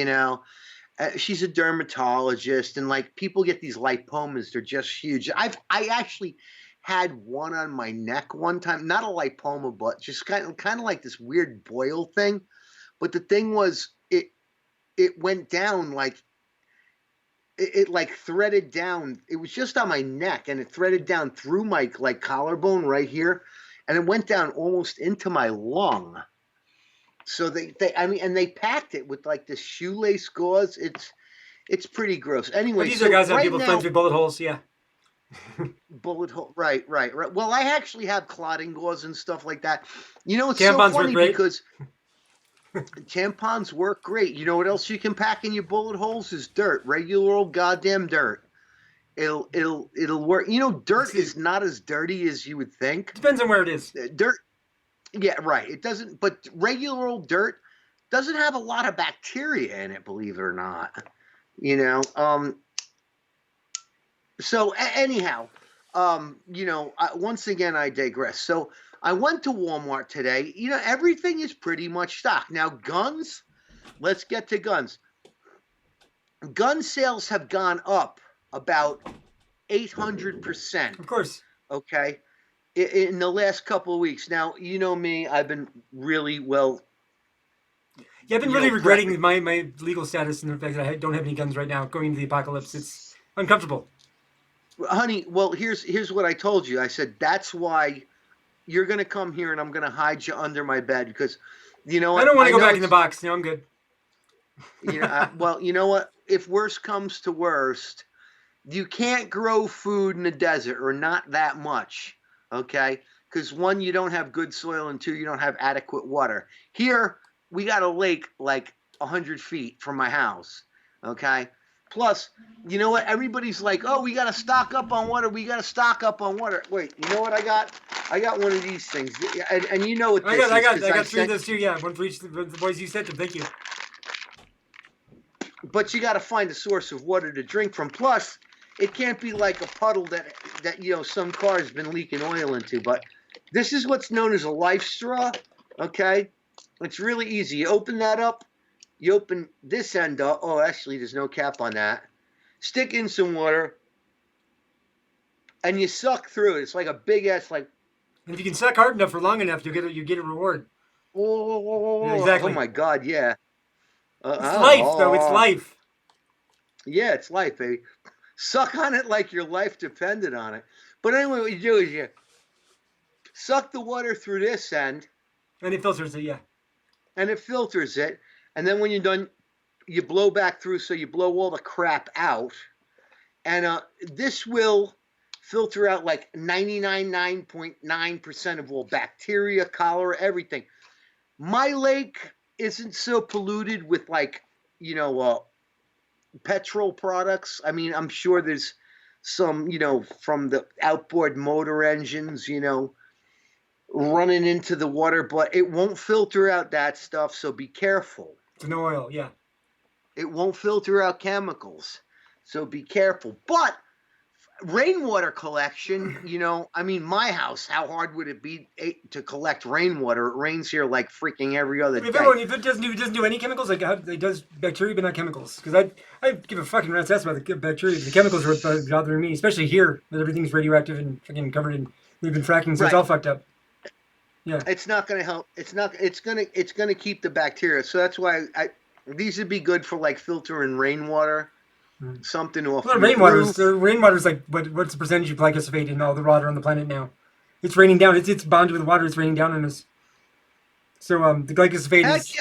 she's a dermatologist, and like people get these lipomas. They're just huge. I actually had one on my neck one time, not a lipoma, but just kind of like this weird boil thing. But the thing was, it went down like it like threaded down. It was just on my neck, and it threaded down through my like collarbone right here, and it went down almost into my lung. So they packed it with like this shoelace gauze. It's pretty gross. Anyway, These are guys that right people now, find through bullet holes. Yeah. bullet hole. Right. Well, I actually have clotting gauze and stuff like that. It's Tampons so work funny great. because tampons work great. You know what else you can pack in your bullet holes is dirt, regular old goddamn dirt. It'll work. Dirt is not as dirty as you would think. Depends on where it is. Dirt. Yeah, right. It doesn't, but regular old dirt doesn't have a lot of bacteria in it, believe it or not. So anyhow, once again, I digress. So I went to Walmart today. Everything is pretty much stocked. Now, guns, let's get to guns. Gun sales have gone up about 800%. Of course. Okay. In the last couple of weeks. Now, you know me, I've been really well. Yeah, I've been really regretting my legal status and the fact that I don't have any guns right now going into the apocalypse. It's uncomfortable. Honey, well, here's what I told you. I said, that's why you're going to come here and I'm going to hide you under my bed because, I don't want to go back in the box. I'm good. Well, you know what? If worst comes to worst, you can't grow food in the desert or not that much. Okay, because 1, you don't have good soil, and 2, you don't have adequate water. Here, we got a lake like 100 feet from my house. Okay, plus, you know what? Everybody's like, "Oh, we got to stock up on water. We got to stock up on water." Wait, you know what I got? I got one of these things, and you know what this is. I got 3 of those too. Yeah, one for each of the boys you sent them. Thank you. But you got to find a source of water to drink from. Plus, it can't be like a puddle that some car's been leaking oil into. But this is what's known as a life straw. Okay, it's really easy. You open that up. You open this end up. Oh, actually, there's no cap on that. Stick in some water, and you suck through it. It's like a big ass like. And if you can suck hard enough for long enough, you get a reward. Oh, yeah, exactly. Oh my God, yeah. It's life, though. It's life. Yeah, it's life, baby. Suck on it like your life depended on it. But anyway, what you do is you suck the water through this end. And it filters it, yeah. And it filters it. and then when you're done, you blow back through, so you blow all the crap out, and this will filter out like 99.9% of all bacteria, cholera, everything. My lake isn't so polluted with like, petrol products. I mean, I'm sure there's some, from the outboard motor engines, running into the water, but it won't filter out that stuff, so be careful. So no oil, yeah. It won't filter out chemicals, so be careful. But rainwater collection, I mean, my house, how hard would it be to collect rainwater? It rains here like freaking every other day. If it doesn't do any chemicals, like it does bacteria, but not chemicals. Because I give a fucking rat's ass about the bacteria. The chemicals are what's bothering me, especially here, that everything's radioactive and fucking covered in. We've been fracking, so it's all fucked up. Yeah. It's not going to help. It's going to keep the bacteria. So that's why these would be good for like filtering rainwater. Something off. Well, rainwater is like what's the percentage of glyphosate in all the water on the planet now? It's raining down. It's bonded with water. It's raining down on us. So the glyphosate is.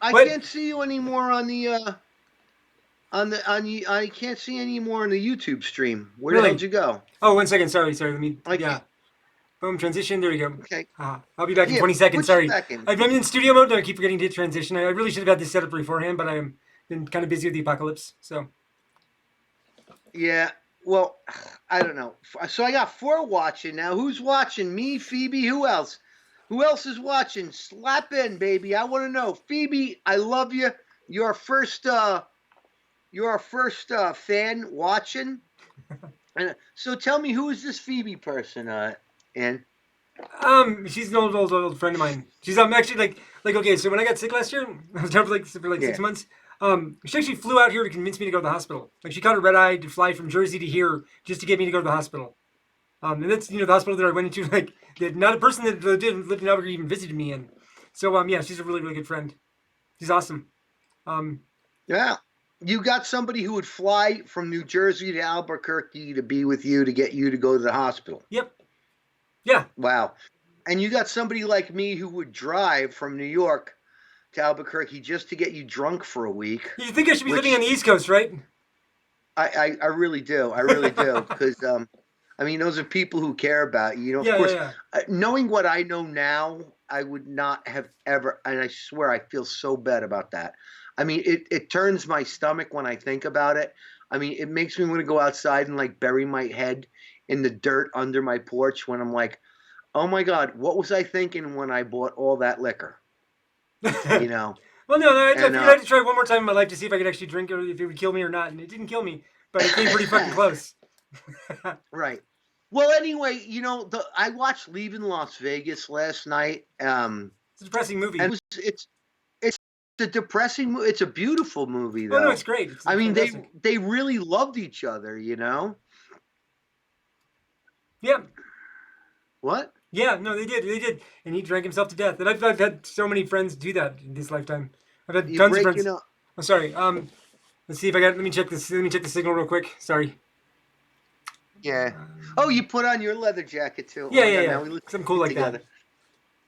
I can't see you anymore on the I can't see anymore on the YouTube stream. Where the hell did you go? Oh, 1 second. Sorry. Let me. Boom, transition. There you go. Okay. I'll be back in 20 seconds. Sorry. I'm in studio mode. I keep forgetting to transition. I really should have had this set up beforehand, but I'm been kind of busy with the apocalypse, so. Yeah, well, I don't know. So I got 4 watching now. Who's watching? Me, Phoebe, who else? Who else is watching? Slap in, baby. I want to know. Phoebe, I love you. You're our first fan watching. And so tell me, who is this Phoebe person, Ann? She's an old friend of mine. She's actually like okay, so when I got sick last year, I was down for 6 months. She actually flew out here to convince me to go to the hospital. Like, she caught a red eye to fly from Jersey to here just to get me to go to the hospital. And that's, the hospital that I went into, like, not a person that lived in Albuquerque even visited me in. So, yeah, she's a really, really good friend. She's awesome. Yeah. You got somebody who would fly from New Jersey to Albuquerque to be with you to get you to go to the hospital. Yep. Yeah. Wow. And you got somebody like me who would drive from New York to Albuquerque just to get you drunk for a week. You think I should be living on the East Coast, right? I really do. I really do. Because, I mean, those are people who care about you. Of course, knowing what I know now, I would not have ever, and I swear I feel so bad about that. I mean, it turns my stomach when I think about it. I mean, it makes me want to go outside and, like, bury my head in the dirt under my porch when I'm like, oh, my God, what was I thinking when I bought all that liquor? Well, no, I had to try one more time in my life to see if I could actually drink or if it would kill me or not, and it didn't kill me, but it came pretty fucking close. Right. Well, anyway, I watched Leaving Las Vegas last night. It's a depressing movie. And it's a depressing movie. It's a beautiful movie, though. Oh, no, it's great. I mean, they really loved each other, Yeah. What? Yeah, no, they did, and he drank himself to death. And I've had so many friends do that in this lifetime. I've had tons of friends. I'm sorry. Let's see if I got. Let me check this. Let me check the signal real quick. Sorry. Yeah. Oh, you put on your leather jacket too. Yeah. We look something cool like that.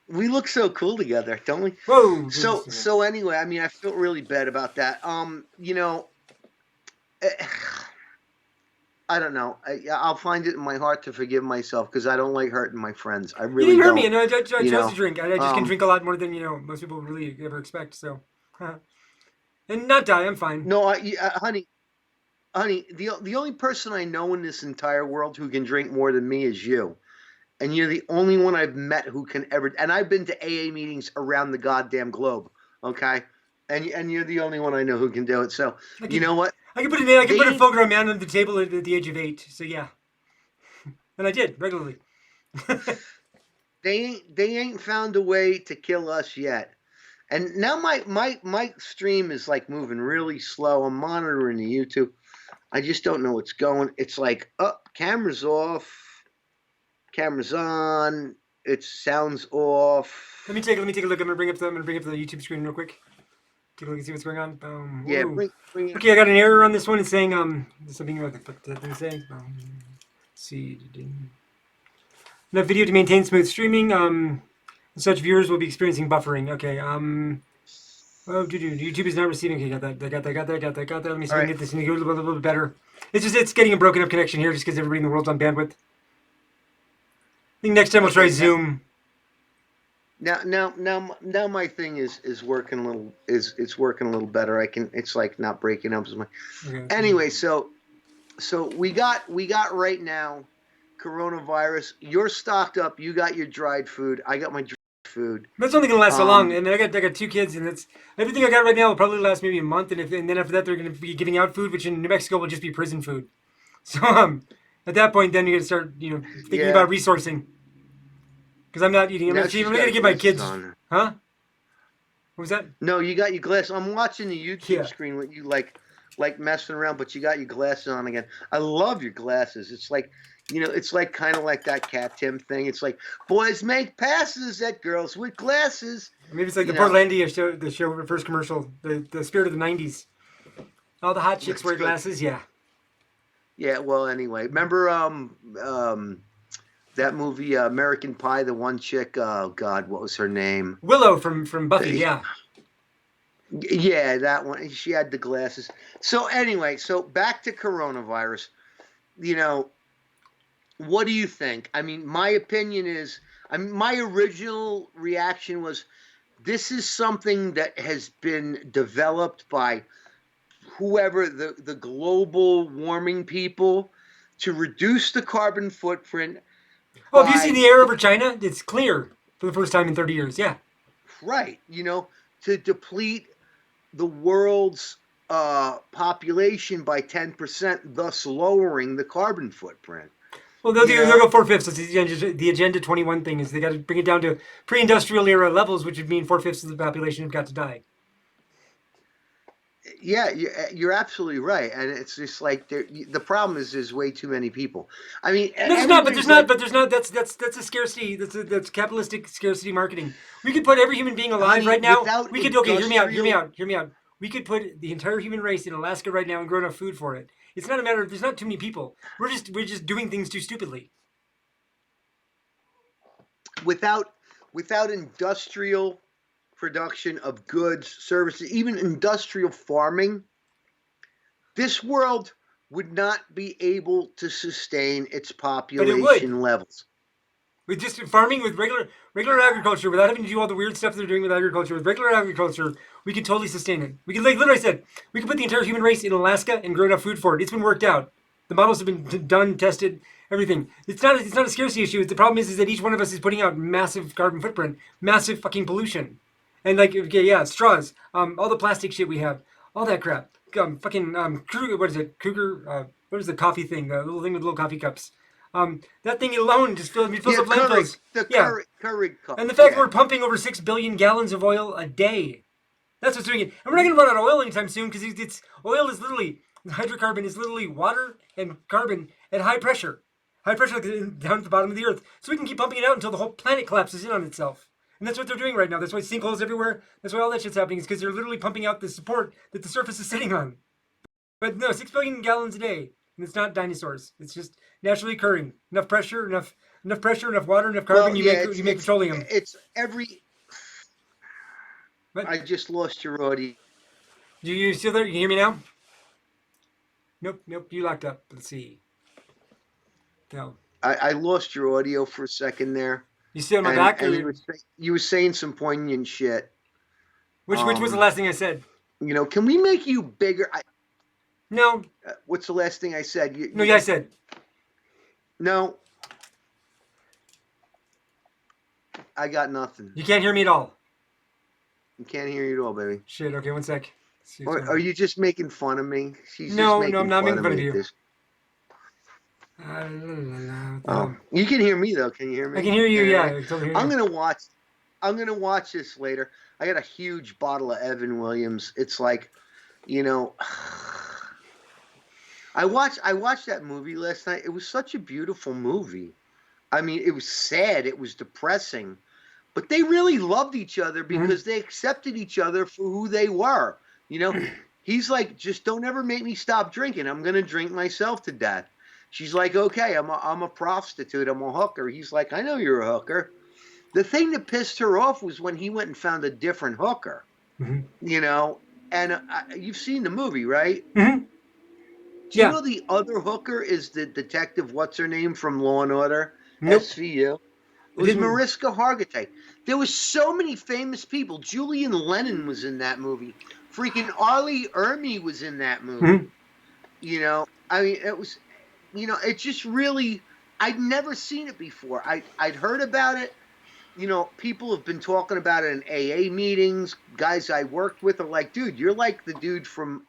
We look so cool together, don't we? Whoa. So anyway, I mean, I feel really bad about that. I don't know. I'll find it in my heart to forgive myself because I don't like hurting my friends. I really don't. You didn't hurt me, and I chose to drink. I just can drink a lot more than most people really ever expect. So, and not die. I'm fine. No, honey. The only person I know in this entire world who can drink more than me is you, and you're the only one I've met who can ever. And I've been to AA meetings around the goddamn globe. Okay, and you're the only one I know who can do it. So you know what? I can put a Fogram man on the table at the age of 8. So yeah, and I did regularly. They ain't found a way to kill us yet. And now my stream is like moving really slow. I'm monitoring the YouTube. I just don't know what's going. It's like, camera's off, camera's on, it sounds off. Let me take a look. I'm gonna bring up the YouTube screen real quick. Take a look and see what's going on. Boom. Yeah, bring it. Okay, I got an error on this one. It's saying there's something about the thing saying. See, enough video to maintain smooth streaming. Such viewers will be experiencing buffering. Okay. Oh, dude, YouTube is not receiving. Okay, got that. I got that. Got that. Got that. Got that. Let me see All if I can right. get this and go a little bit better. It's getting a broken up connection here just because everybody in the world's on bandwidth. I think next time we'll try Okay. Zoom. Now my thing is working a little is it's working a little better. I can it's like not breaking up as much. Okay. Anyway, so we got right now coronavirus. You're stocked up. You got your dried food. I got my dried food. That's only gonna last so long. Um, And I got 2 kids, and that's everything I got right now will probably last maybe a month. And then after that they're gonna be giving out food, which in New Mexico will just be prison food. So at that point, then you gotta start thinking yeah. about resourcing because I'm not eating. I'm Now not. I'm she's not got gonna her give my glasses kids. on. Huh? What was that? No, you got your glasses. I'm watching the YouTube Yeah. screen with you like messing around, but you got your glasses on again. I love your glasses. It's like it's like kind of like that Cat Tim thing. It's like boys make passes at girls with glasses. Maybe it's like the You know, Portlandia show, the first commercial, the spirit of the '90s. All the hot chicks that's wear good. glasses. Yeah. Yeah. Well, anyway, remember that movie American Pie? The one chick. Oh God, what was her name? Willow from Buffy. The- Yeah. Yeah, that one. She had the glasses. So anyway, so back to coronavirus. You know, what do you think? I mean, my opinion is, my original reaction was, this is something that has been developed by whoever the global warming people to reduce the carbon footprint Oh, have you seen by the air over China? It's clear for the first time in 30 years. Yeah. right, to deplete the world's population by 10%, thus lowering the carbon footprint. Well, You they'll know, go 4/5. That's the agenda 21 thing is they got to bring it down to pre-industrial era levels, which would mean 4/5 of the population have got to die. yeah, you're absolutely right, and it's just like the problem is there's way too many people. I mean, No, there's not, but there's everybody's not, like, but there's not. That's a scarcity. That's capitalistic scarcity marketing. We could put every human being alive honey, right now. without We could okay. Hear me out. Hear me industrial, out. Hear me out. We could put the entire human race in Alaska right now and grow enough food for it. It's not a matter of there's not too many people. We're just doing things too stupidly. without without industrial production of goods, services, even industrial farming, this world would not be able to sustain its But it would. population levels. With just farming with regular agriculture without having to do all the weird stuff they're doing with agriculture. With regular agriculture, we could totally sustain it. We could, like literally said, we could put the entire human race in Alaska and grow enough food for it. It's been worked out. The models have been done, tested, everything. It's not a scarcity issue. The problem is that each one of us is putting out massive carbon footprint, massive fucking pollution, and like okay, yeah, straws, all the plastic shit we have, all that crap. Fucking Kruger, what is it? Kruger, what is the coffee thing? The little thing with little coffee cups. That thing alone just fills Yeah, up landfills. The Yeah, Keurig cup. and the fact Yeah. we're pumping over 6 billion gallons of oil a day. That's what's doing it. And we're not going to run out of oil anytime soon because it's oil is literally hydrocarbon is literally water and carbon at high pressure, like down at the bottom of the earth. So we can keep pumping it out until the whole planet collapses in on itself. And that's what they're doing right now. That's why sinkholes everywhere. That's why all that shit's happening is because they're literally pumping out the support that the surface is sitting on. But no, 6 billion gallons a day, and it's not dinosaurs. It's just naturally occurring. Enough pressure, enough water, enough carbon. Well, You yeah, make you make petroleum. it's every. But I just lost your audio. you still there? You can hear me now? Nope. You locked up. Let's see. No. I lost your audio for a second there, You still on my and back? and Or you were saying some poignant shit. which was the last thing I said? Can we make you bigger? No. What's the last thing I said? No. Yeah, I said. No. I got nothing. You can't hear me at all. I can't hear you at all, baby. Shit. Okay, one sec. Let's see what's Or going are on. you just making fun of me? She's No, just no, I'm making not making fun of me you. at this. La, la, la. Oh, you can hear me though. Can you hear me? I can hear you. Yeah, I Alright. totally hear I'm you. gonna watch. I'm gonna watch this later. I got a huge bottle of Evan Williams. It's like, you know, I watched that movie last night. It was such a beautiful movie. I mean, it was sad. It was depressing, but they really loved each other because they accepted each other for who they were. He's like, just don't ever make me stop drinking. I'm gonna drink myself to death. She's like, okay, I'm a prostitute. I'm a hooker. He's like, I know you're a hooker. The thing that pissed her off was when he went and found a different hooker. Mhm. You know, and you've seen the movie, right? Mhm. Do you Yeah. know the other hooker is the detective? What's her name from Law and Order? Nope. SVU. It I was didn't. Mariska Hargitay. There was so many famous people. Julian Lennon was in that movie. Freaking Arlie Ermy was in that movie. Mhm. You know, I mean, it was, it just really. I'd never seen it before. I'd heard about it. People have been talking about it in AA meetings. Guys I worked with are like, dude, you're like the dude from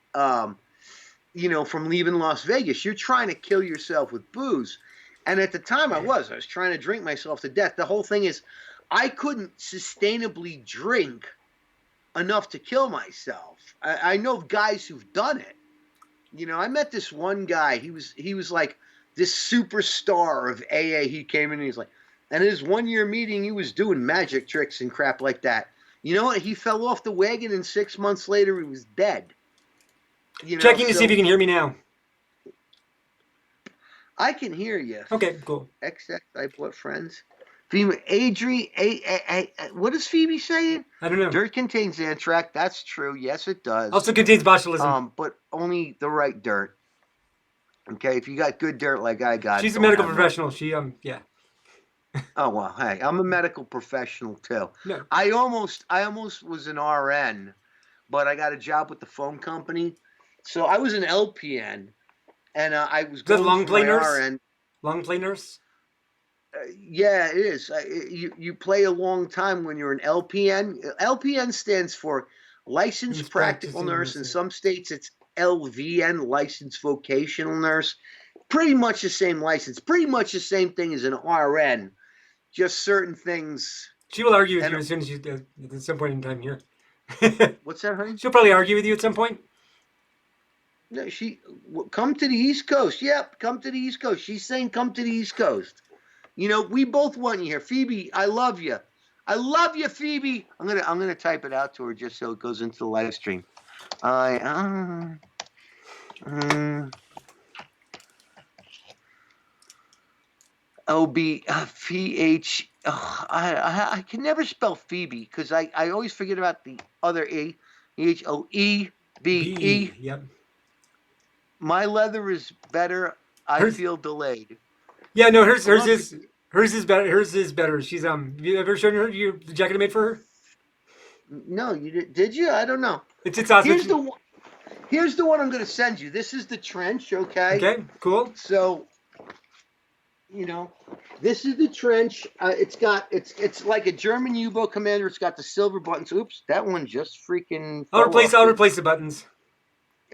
Leaving Las Vegas. You're trying to kill yourself with booze. And at the time I was trying to drink myself to death. The whole thing is I couldn't sustainably drink enough to kill myself. I know of guys who've done it. I met this one guy. He was like this superstar of AA. He came in and he's like, and his 1 year meeting, he was doing magic tricks and crap like that. You know what? He fell off the wagon, and 6 months later, he was dead. Checking to see if you So can hear me now. I can hear you. Okay, cool. XX, I bought friends. Phoebe, what is Phoebe saying? I don't know. Dirt contains anthrax. That's true. Yes, it does. Also contains botulism. But only the right dirt. Okay, if you got good dirt like I got, She's a don't medical have professional. no. She yeah. Oh well, hey, I'm a medical professional too. No. I almost was an RN, but I got a job with the phone company, so I was an LPN, and I was Is that going long for play my nurse? RN. Long play nurse? Yeah, it is. You play a long time when you're an LPN. LPN stands for licensed Who's practical practicing nurse. In medicine? some states, it's LVN, licensed vocational nurse. Pretty much the same license. Pretty much the same thing as an RN. Just certain things. She will argue with And you as soon as you at some point in time here. what's that, honey? She'll probably argue with you at some point. No, come to the East Coast. Yep, come to the East Coast. She's saying come to the East Coast. We both want you here. Phoebe, I love you. I love you, Phoebe. I'm gonna type it out to her just so it goes into the live stream. OBPH. I can never spell Phoebe because I always forget about the other E. HOEBE. Yep. My leather is better. I Hers. feel delayed. Yeah, no, hers I love is better. Hers is better. She's have you ever shown her the jacket I made for her? No, you did you? I don't know. It's awesome. Here's the one I'm going to send you. This is the trench, okay? Okay, cool. So, this is the trench. It's like a German U-boat commander. It's got the silver buttons. Oops, that one just freaking. I'll replace the buttons.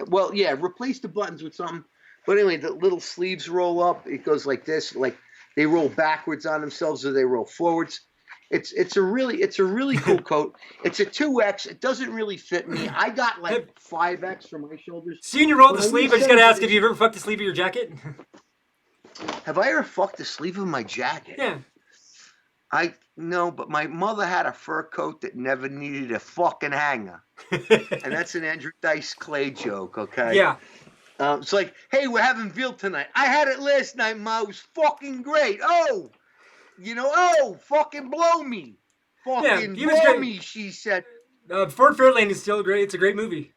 Well, yeah, replace the buttons with something. But anyway, the little sleeves roll up. It goes like this. Like they roll backwards on themselves or they roll forwards. It's a really cool coat. It's a 2X. It doesn't really fit me. I got like 5X for my shoulders. Seeing you roll the sleeve, I just gotta ask if you ever fucked the sleeve of your jacket. Have I ever fucked the sleeve of my jacket? Yeah. No, but my mother had a fur coat that never needed a fucking hanger. And that's an Andrew Dice Clay joke, okay? Yeah. It's like, hey, we're having veal tonight. I had it last night, Ma. It was fucking great. Oh, fucking blow me. Fucking blow me, she said. Fort Fairlane is still great. It's a great movie.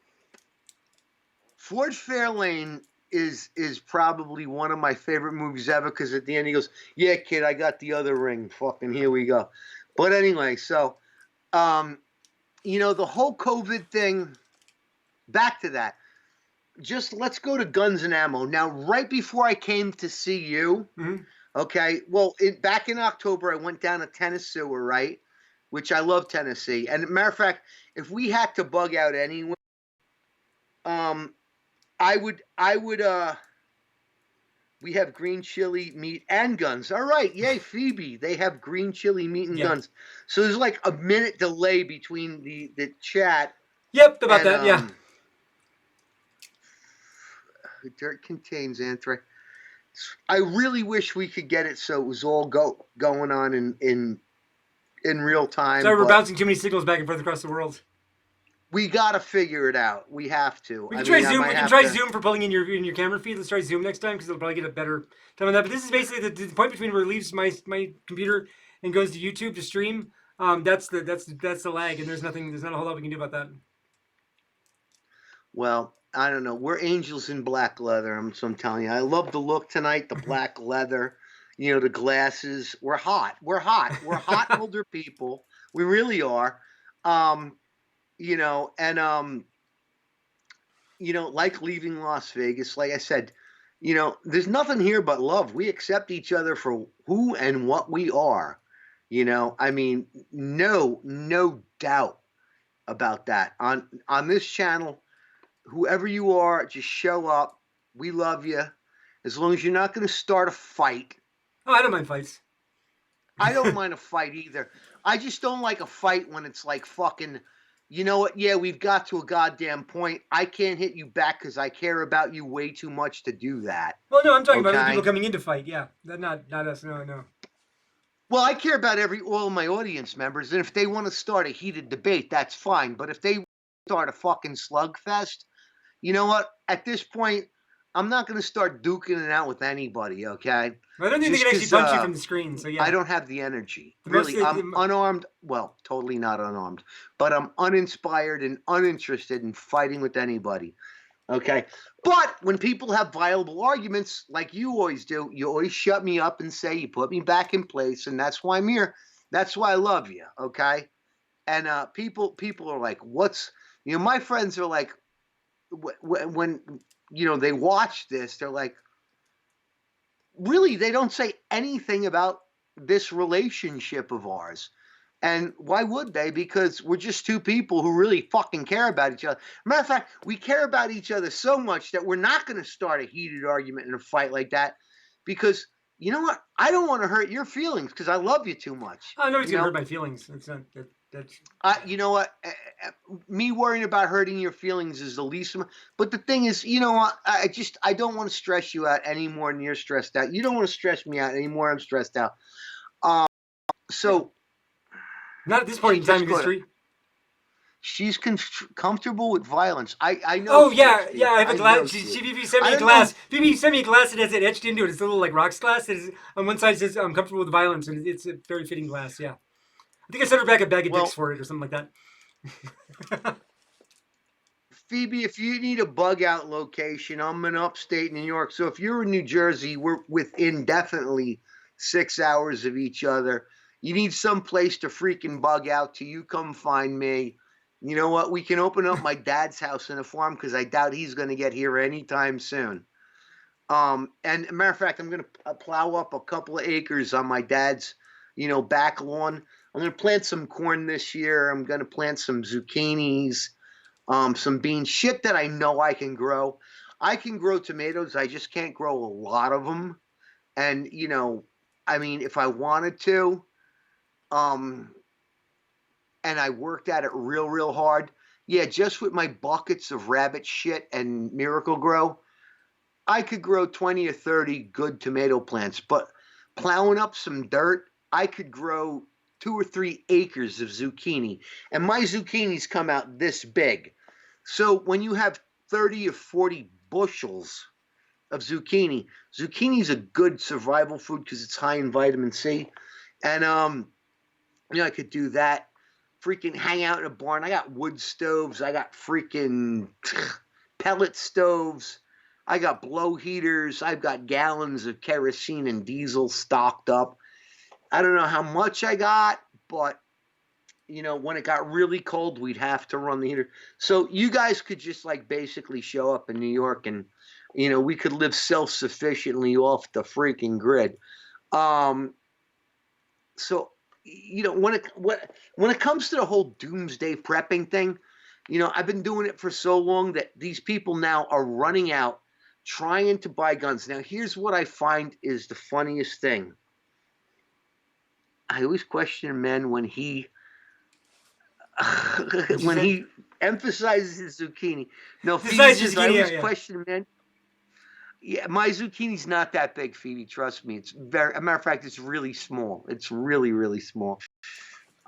Fort Fairlane is probably one of my favorite movies ever because at the end he goes, yeah, kid, I got the other ring. Fucking here we go. But anyway, so, the whole COVID thing, back to that. Just let's go to Guns and Ammo. Now, right before I came to see you, okay, well, back in October, I went down to Tennessee, right? Which I love Tennessee. And matter of fact, if we had to bug out anyway, we have green chili, meat, and guns. All right, yay, Phoebe. They have green chili, meat, and guns. So there's like a minute delay between the chat. Yep, about that, yeah. Dirt contains anthrax. I really wish we could get it so it was all going on in real time. Sorry, we're bouncing too many signals back and forth across the world. We gotta figure it out. We have to. We can try Zoom. We can try Zoom for pulling in your camera feed. Let's try Zoom next time because it'll probably get a better time on that. But this is basically the point between where it leaves my computer and goes to YouTube to stream. That's the lag, and there's not a whole lot we can do about that. Well, I don't know. We're angels in black leather. So I'm telling you, I love the look tonight. The black leather, the glasses. We're hot. We're hot. We're hot older people. We really are. Um, and like leaving Las Vegas. Like I said, there's nothing here but love. We accept each other for who and what we are. I mean, no doubt about that. On this channel, whoever you are, just show up. We love you. As long as you're not going to start a fight. Oh, I don't mind fights. I don't mind a fight either. I just don't like a fight when it's like fucking, you know what? Yeah, we've got to a goddamn point. I can't hit you back because I care about you way too much to do that. Well, no, I'm talking about other people Okay? coming in to fight. Yeah, not us. No, no. Well, I care about all of my audience members, and if they want to start a heated debate, that's fine. But if they start a fucking slugfest, you know what? At this point, I'm not going to start duking it out with anybody, okay? I don't think they Just can actually 'cause, punch you from the screen. So yeah, I don't have the energy. the most. Really, I'm unarmed. Well, totally not unarmed, but I'm uninspired and uninterested in fighting with anybody. Okay. But when people have viable arguments, like you always do, you always shut me up and say you put me back in place, and that's why I'm here. That's why I love you. Okay. And people are like, "What's?" My friends are like, when they watch this, they're like, really, they don't say anything about this relationship of ours. And why would they? Because we're just two people who really fucking care about each other. Matter of fact, we care about each other so much that we're not going to start a heated argument and a fight like that. Because you know what? I don't want to hurt your feelings because I love you too much. Oh, nobody's gonna hurt my feelings. It's not that. That's. You know what? Me worrying about hurting your feelings is the least. But the thing is, I don't want to stress you out any more than you're stressed out. You don't want to stress me out any more. I'm stressed out. So Not at this point in time in history. She's comfortable with violence. I know. Oh yeah, yeah. I have a glass. She sent me a glass. Phoebe sent me a glass that has it etched into it. It's a little like rocks glass. That is, on one side says I'm comfortable with violence, and it's a very fitting glass. Yeah, I think I sent her back a bag of dicks for it or something like that. Phoebe, if you need a bug out location, I'm in upstate New York. So if you're in New Jersey, we're within definitely 6 hours of each other. You need some place to freaking bug out to, you come find me. You know what? We can open up my dad's house in a farm because I doubt he's going to get here anytime soon. And a matter of fact, I'm going to plow up a couple of acres on my dad's, back lawn. I'm going to plant some corn this year. I'm going to plant some zucchinis, some beans, shit that I know I can grow. I can grow tomatoes. I just can't grow a lot of them. And, I mean, if I wanted to, and I worked at it real, real hard. Yeah, just with my buckets of rabbit shit and Miracle Grow, I could grow 20 or 30 good tomato plants. But plowing up some dirt, I could grow 2 or 3 acres of zucchini. And my zucchinis come out this big. So when you have 30 or 40 bushels of zucchini, zucchini is a good survival food because it's high in vitamin C. And, I could do that. Freaking hang out in a barn. I got wood stoves. I got freaking pellet stoves. I got blow heaters. I've got gallons of kerosene and diesel stocked up. I don't know how much I got, but, when it got really cold, we'd have to run the heater. So you guys could just basically show up in New York and, we could live self-sufficiently off the freaking grid. So, when it comes to the whole doomsday prepping thing, I've been doing it for so long that these people now are running out trying to buy guns. Now, here's what I find is the funniest thing. I always question men when he emphasizes his zucchini. No, I always question men. Yeah, my zucchini's not that big, Phoebe. Trust me. It's a matter of fact, it's really small. It's really, really small.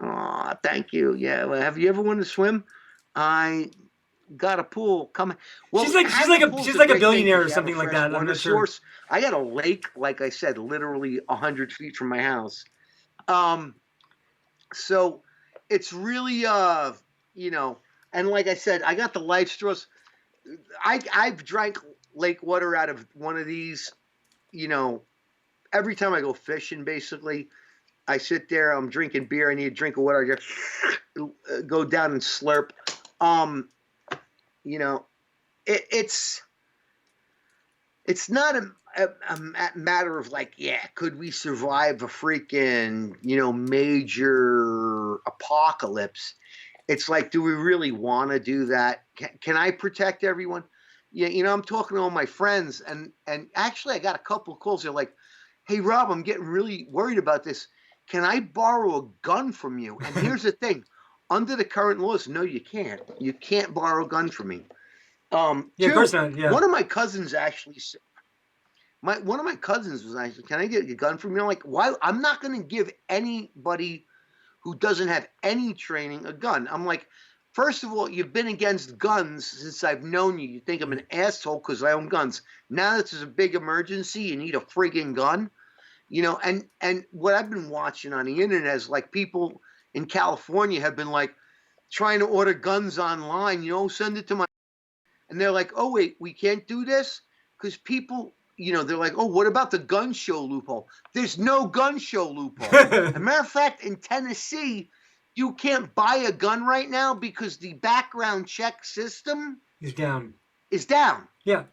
Aw, thank you. Yeah. Well, have you ever wanted to swim? I got a pool coming. Well, she's like a billionaire or something like that. I'm not sure. I got a lake, like I said, literally 100 feet from my house. So it's really, and like I said, I got the life straws. I've drank lake water out of one of these. You know, every time I go fishing, basically, I sit there. I'm drinking beer. I need a drink of water. I just go down and slurp. You know, it's not a matter of like, yeah, could we survive a freaking, major apocalypse? It's like, do we really want to do that? Can I protect everyone? Yeah, I'm talking to all my friends, and actually, I got a couple of calls. They're like, "Hey, Rob, I'm getting really worried about this. Can I borrow a gun from you?" And here's the thing: under the current laws, no, you can't. You can't borrow a gun from me. Yeah, of course not. Yeah. One of my cousins actually said, one of my cousins was actually, "Can I get a gun from you?" I'm like, "Why? I'm not going to give anybody who doesn't have any training a gun." I'm like, first of all, you've been against guns since I've known you. You think I'm an asshole because I own guns. Now that there's a big emergency, you need a friggin' gun. And what I've been watching on the internet is like people in California have been like trying to order guns online, send it to my, and they're like, "Oh wait, we can't do this," because people, they're like, "Oh, what about the gun show loophole?" There's no gun show loophole. As a matter of fact, in Tennessee, you can't buy a gun right now because the background check system He's down. is down. Yeah.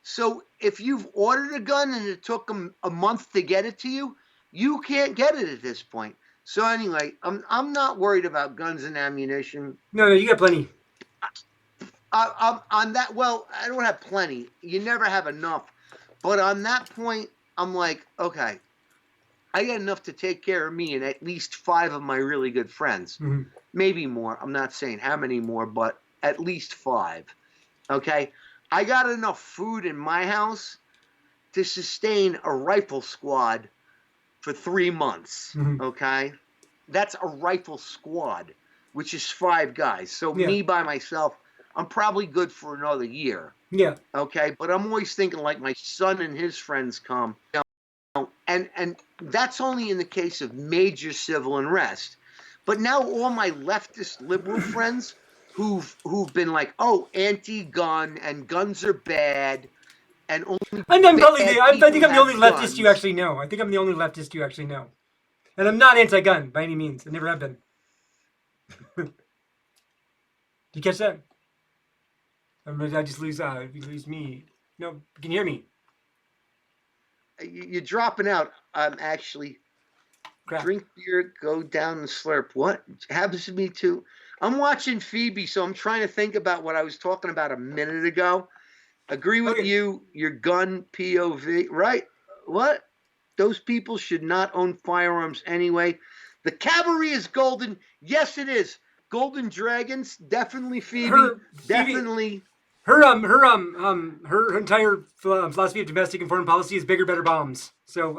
So if you've ordered a gun and it took them a month to get it to you, you can't get it at this point. So anyway, I'm not worried about guns and ammunition. No, you got plenty. On that, well, I don't have plenty. You never have enough. But on that point, I'm like, okay, I got enough to take care of me and at least 5 of my really good friends. Mm-hmm. Maybe more. I'm not saying how many more, but at least 5. Okay? I got enough food in my house to sustain a rifle squad for 3 months. Mm-hmm. Okay? That's a rifle squad, which is 5 guys. So Yeah. me by myself, I'm probably good for another year. Yeah. Okay? But I'm always thinking like my son and his friends come. And that's only in the case of major civil unrest. But now all my leftist liberal friends who've been like, "Oh, anti-gun and guns are bad," and only And I'm probably I think I'm the only have leftist guns. you actually know. I think I'm the only leftist you actually know. And I'm not anti-gun by any means. I never have been. Did you catch that? I just lose me. No, you can hear me. You're dropping out. Actually, Crap. drink beer, go down and slurp. What happens to me too? I'm watching Phoebe, so I'm trying to think about what I was talking about a minute ago. Agree with Okay. you. Your gun POV, right? What? Those people should not own firearms anyway. The cavalry is golden. Yes, it is. Golden dragons, definitely Phoebe. Definitely. Her entire philosophy of domestic and foreign policy is bigger, better bombs. So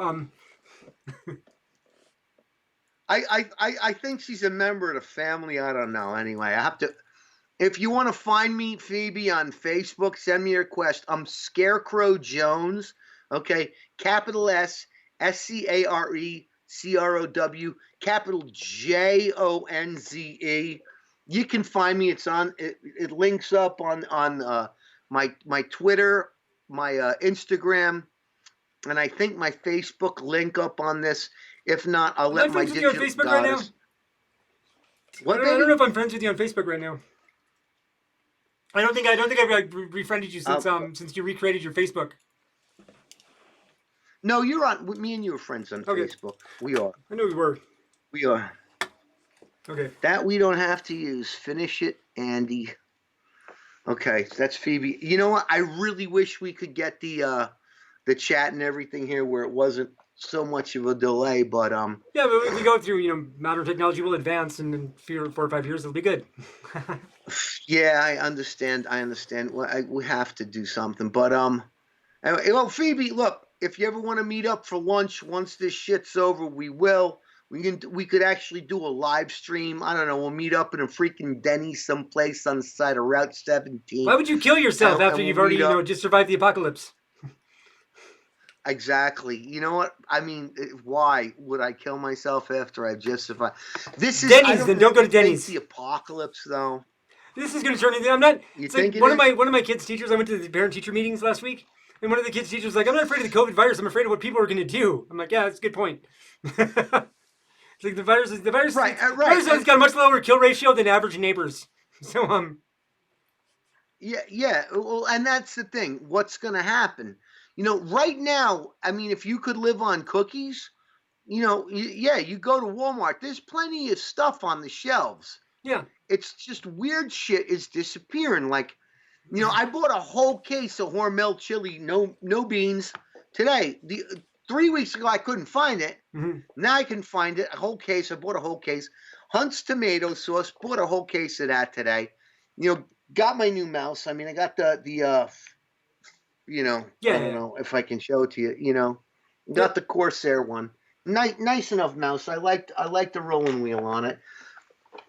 I think she's a member of the family. I don't know. Anyway, I have to. If you want to find me, Phoebe, on Facebook, send me a request. I'm Scarecrow Jones. Okay, capital SCARECROW, capital JONZE. You can find me. It's on. It links up on my Twitter, my Instagram, and I think my Facebook link up on this. If not, I'll let my digital Facebook right now? What, I don't know if I'm friends with you on Facebook right now. I don't think I've like refriended you since you recreated your Facebook. No, you're on. Me and you are friends on Facebook. We are. I knew we were. We are. Okay. That we don't have to use. Finish it, Andy. Okay, that's Phoebe. You know what? I really wish we could get the chat and everything here where it wasn't so much of a delay, but yeah, but if we go through, modern technology will advance, and in 4 or 5 years it'll be good. Yeah, I understand. Well, we have to do something, but anyway, well, Phoebe, look, if you ever want to meet up for lunch once this shit's over, we will. We could actually do a live stream. I don't know. We'll meet up in a freaking Denny's someplace on the side of Route 17. Why would you kill yourself after you've already, just survived the apocalypse? Exactly. You know what? I mean, why would I kill myself after I've just survived? This is Denny's. Then don't go to Denny's. The apocalypse, though. This is going to turn into. I'm not. You It's think like it one is? of my kids' teachers. I went to the parent-teacher meetings last week, and one of the kids' teachers was like, "I'm not afraid of the COVID virus. I'm afraid of what people are going to do." I'm like, "Yeah, that's a good point." It's like the virus. Right, The right. virus has got a much lower kill ratio than average neighbors. So Yeah, yeah. Well, and that's the thing. What's going to happen? Right now, I mean, if you could live on cookies, yeah, you go to Walmart. There's plenty of stuff on the shelves. yeah, It's just weird shit is disappearing. Like, I bought a whole case of Hormel chili, no beans today. 3 weeks ago I couldn't find it. mm-hmm. Now I can find it. A whole case. I bought a whole case. Hunt's tomato sauce. Bought a whole case of that today. Got my new mouse. I mean, I got the Yeah, I don't know if I can show it to you. Got the Corsair one. Nice enough mouse. I like the rolling wheel on it.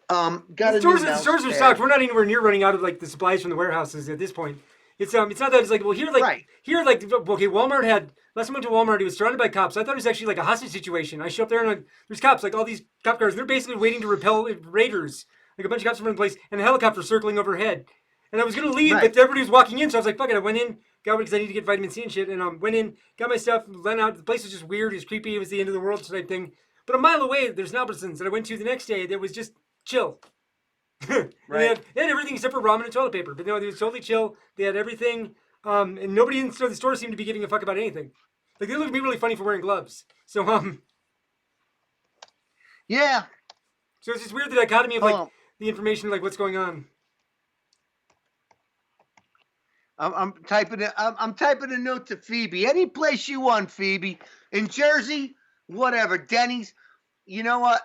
Got The stores are stocked. We're not anywhere near running out of like the supplies from the warehouses at this point. It's not that it's like Right. okay, Walmart had last time I went to Walmart, he was surrounded by cops. I thought it was actually like a hostage situation. I show up there and like, there's cops, like all these cop cars. They're basically waiting to repel raiders. Like a bunch of cops are in place and a helicopter circling overhead. And I was gonna leave, Right. but everybody was walking in, so I was like, fuck it. I went in, got because I need to get vitamin C and shit, and went in, got my stuff, went out. The place was just weird. It was creepy. It was the end of the world type thing. But a mile away, there's an Albertsons that I went to the next day that was just chill. Right. They had everything except for ramen and toilet paper. But no, they was totally chill. They had everything. And nobody in the store seemed to be giving a fuck about anything. Like they looked at me really funny for wearing gloves. So Yeah. so it's just weird the dichotomy of like Oh. the information, like what's going on. I'm typing it. I'm typing a note to Phoebe. Any place you want, Phoebe. In Jersey, whatever. Denny's. You know what?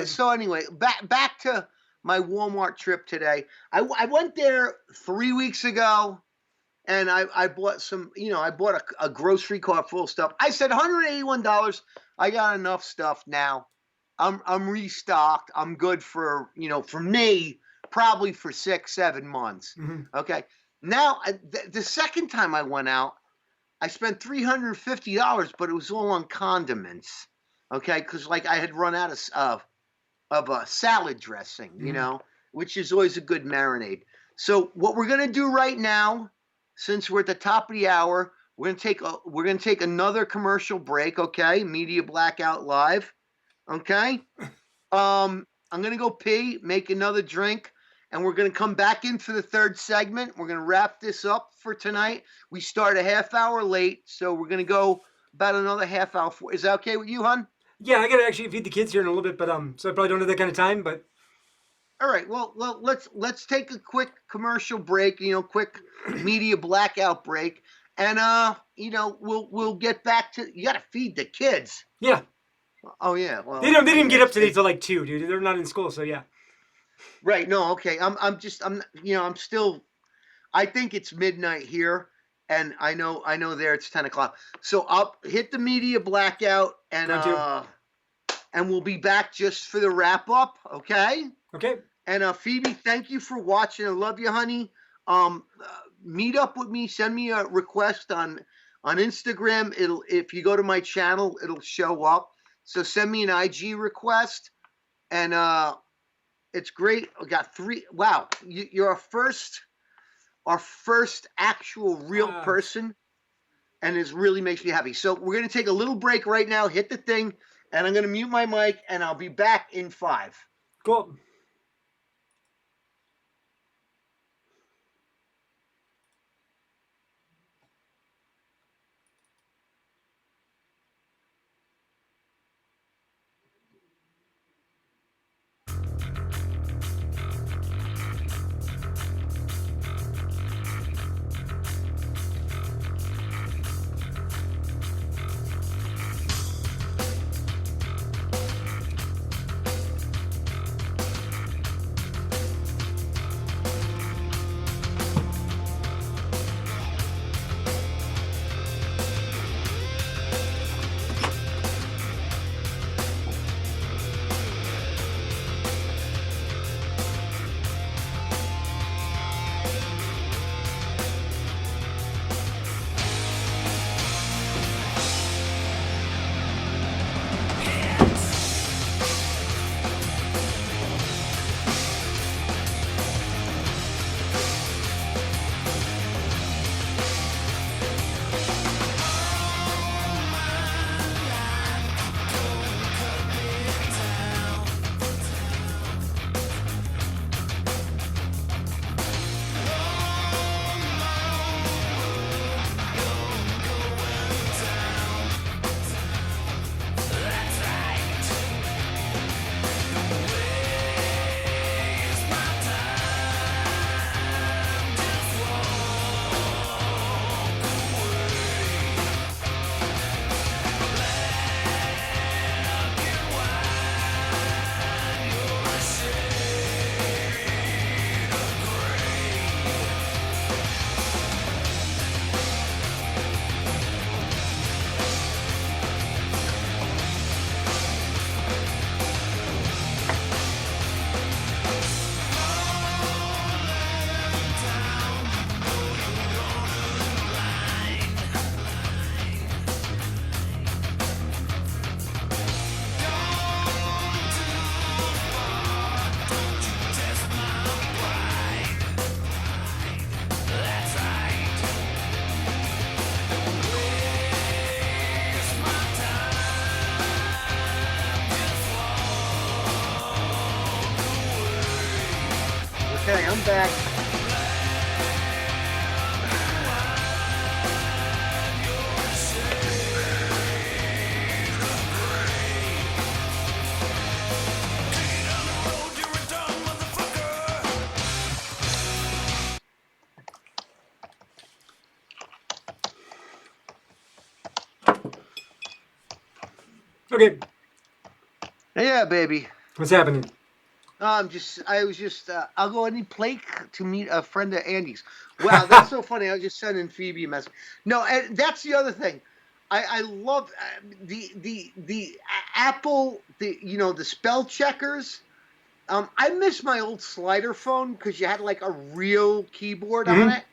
So anyway, back to my Walmart trip today. I went there 3 weeks ago, and I bought some. I bought a grocery cart full of stuff. I said $181. I got enough stuff now. I'm restocked. I'm good for for me. Probably for 6-7 months. Mm-hmm. Okay. Now, the second time I went out, I spent $350, but it was all on condiments. Okay, because like I had run out of a salad dressing, which is always a good marinade. So what we're gonna do right now, since we're at the top of the hour, we're gonna take another commercial break. Okay, Media Blackout Live. Okay. I'm gonna go pee, make another drink. And we're going to come back in for the third segment. We're going to wrap this up for tonight. We start a half hour late, so we're going to go about another half hour. Is that okay with you, hon? Yeah, I gotta actually feed the kids here in a little bit, but so I probably don't have that kind of time. But All right. Well, let's take a quick commercial break. Quick media blackout break, and we'll get back to. You got to feed the kids. yeah, Oh yeah. Well, they didn't get up today till like 2, dude. They're not in school, so yeah. Right. No. Okay. I'm still. I think it's midnight here, and I know there it's 10 o'clock. So I'll hit the media blackout, and we'll be back just for the wrap up. Okay. Okay. And Phoebe, thank you for watching. I love you, honey. Meet up with me. Send me a request on Instagram. If you go to my channel, it'll show up. So send me an IG request, and it's great. I got 3. Wow, you're our first actual real person, and it really makes me happy. So we're gonna take a little break right now. Hit the thing, and I'm gonna mute my mic, and I'll be back in 5. Cool. Okay, I'm back. Okay, Yeah, baby. what's happening? I'll go any place to meet a friend of Andy's. Wow, that's so funny. I was just sending Phoebe a message. No, and that's the other thing. I love the Apple, the spell checkers. I miss my old slider phone because you had like a real keyboard on Mm-hmm. it.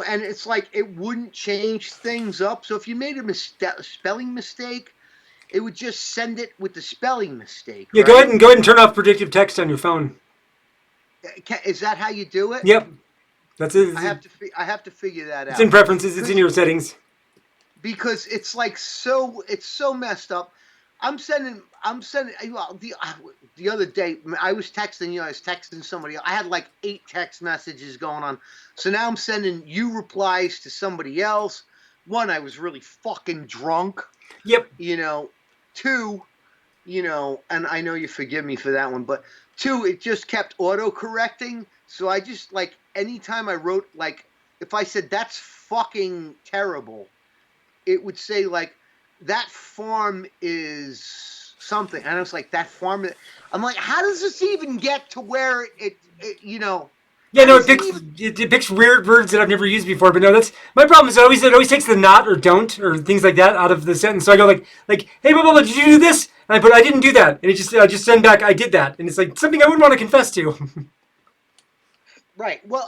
And it's like it wouldn't change things up. So if you made a spelling mistake, it would just send it with the spelling mistake, Yeah, right? go ahead and turn off predictive text on your phone. Is that how you do it? Yep, that's it. I have to figure that It's in out preferences. It's in your settings. because it's like it's so messed up. I'm sending. Well, the other day I was texting you. I was texting somebody. I had like 8 text messages going on. So now I'm sending you replies to somebody else. One, I was really fucking drunk. Yep. 2, and I know you forgive me for that one, but 2, it just kept auto correcting. So I just like anytime I wrote like if I said that's fucking terrible, it would say like that farm is something, and I was like that farm. I'm like, how does this even get to where it Yeah, how no, does it even? it picks weird words that I've never used before. But no, that's my problem. Is it always takes the not or don't or things like that out of the sentence. So I go like hey, blah blah blah. Did you do this? And I put I didn't do that, and it just send back I did that, and it's like something I wouldn't want to confess to. Right. Well,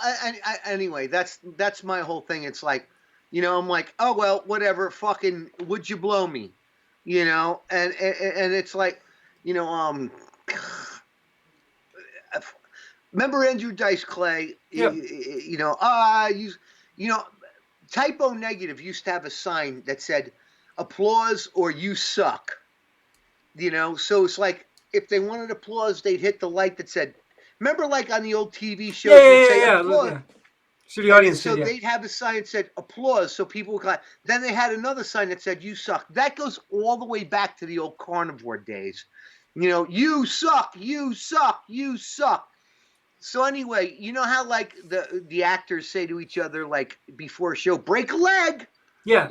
anyway, that's my whole thing. It's like, I'm like, oh well, whatever. Fucking, would you blow me? And it's like, you know, um, remember Andrew Dice Clay? Yeah. Typo Negative used to have a sign that said applause or you suck. So it's like if they wanted applause, they'd hit the light that said, remember like on the old TV shows Yeah, would yeah, say yeah, applause. yeah. So the And audience so did, yeah. they'd have a sign that said applause, so people would clap. Then they had another sign that said you suck. That goes all the way back to the old carnivore days. You suck, you suck, you suck. So anyway, you know how like the actors say to each other like before a show, break a leg, Yeah.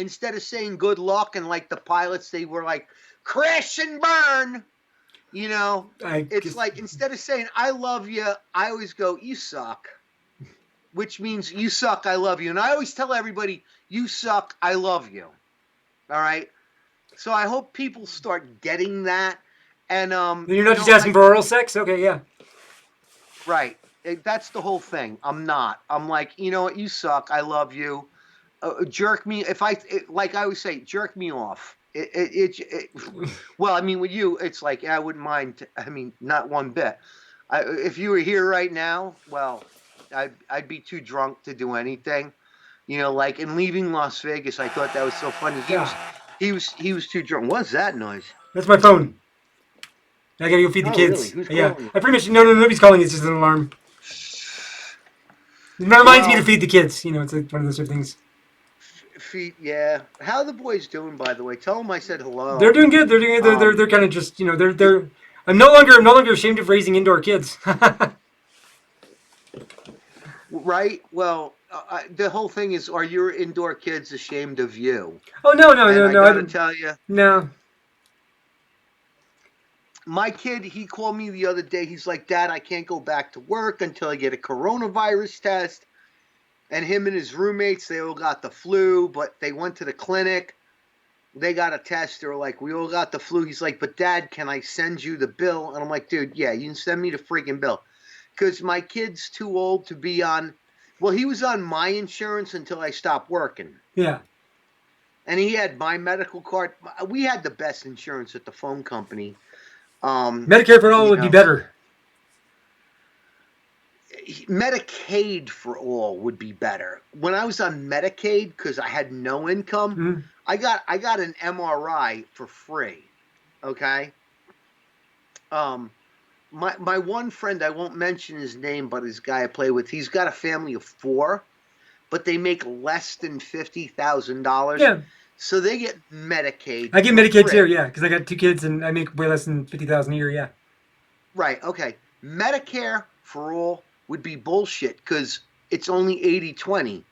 Instead of saying good luck and like the pilots, they were like crash and burn. It's like instead of saying I love you, I always go you suck, which means you suck, I love you. And I always tell everybody you suck, I love you. All right. So I hope people start getting that. And You're not just asking for oral sex? Okay, yeah. Right. That's the whole thing. I'm not. I'm like, you know what? You suck. I love you. Jerk me. Like I always say, jerk me off. Well, I mean, with you, it's like I wouldn't mind. I mean, not one bit. If you were here right now, well, I'd be too drunk to do anything. Like in leaving Las Vegas, I thought that was so funny. He was too drunk. What's that noise? That's my phone. I gotta go feed the kids. Really? Who's Yeah, calling you? I pretty much nobody's calling. It's just an alarm. It reminds me to feed the kids. It's like one of those sort of things. Feet, yeah. How are the boys doing, by the way? Tell them I said hello. They're doing good. They're doing good. They're kind of just they're. I'm no longer ashamed of raising indoor kids. Right. Well, the whole thing is, are your indoor kids ashamed of you? Oh no. I gotta tell you, no. My kid, he called me the other day. He's like, Dad, I can't go back to work until I get a coronavirus test. And him and his roommates, they all got the flu, but they went to the clinic. They got a test. They're like, we all got the flu. He's like, but Dad, can I send you the bill? And I'm like, dude, yeah, you can send me the freaking bill. Because my kid's too old to be on. Well, he was on my insurance until I stopped working. Yeah. And he had my medical card. We had the best insurance at the phone company. Medicare for all would be better. Medicaid for all would be better. When I was on Medicaid, because I had no income, I got an MRI for free. Okay. my one friend, I won't mention his name, but his guy I play with, he's got a family of 4, but they make less than $50,000, Yeah, so they get Medicaid I get for Medicaid too. free. Yeah, because I got 2 kids and I make way less than 50,000 a year. Yeah. Right. Okay. Medicare for all would be bullshit because it's only 80/20.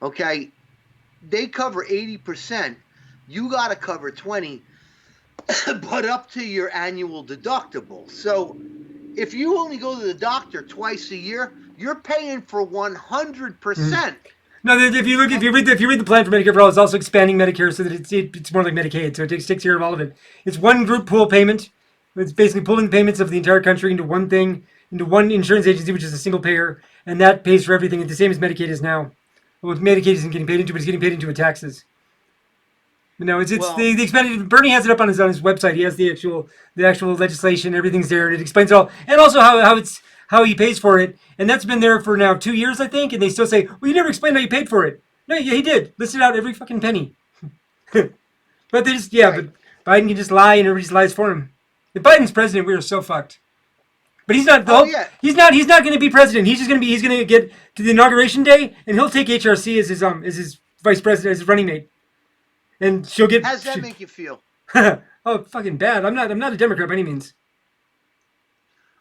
Okay. They cover 80%. You got to cover 20, but up to your annual deductible. So if you only go to the doctor twice a year, you're paying for 100%. No, if you read the plan for Medicare for all, it's also expanding Medicare so that it's more like Medicaid. So it takes care of all of it. It's one group pool payment. It's basically pulling payments of the entire country into one thing, into one insurance agency, which is a single payer, and that pays for everything. It's the same as Medicaid is now. Well, Medicaid isn't getting paid into, but it's getting paid into with taxes. But no, it's Well, the expanded. Bernie has it up on his website. He has the actual legislation. Everything's there, and it explains it all, and also how he pays for it. And that's been there for now 2 years, I think. And they still say, "Well, you never explained how you paid for it." No, yeah, he did. Listed out every fucking penny. But they just right. but Biden can just lie, and everybody just lies for him. If Biden's president, we are so fucked. But he's not. The Oh, whole, yeah. he's not going to be president. He's going to get to the inauguration day, and he'll take HRC as his vice president, as his running mate, and she'll get. How does that make you feel? Oh, fucking bad. I'm not a Democrat by any means.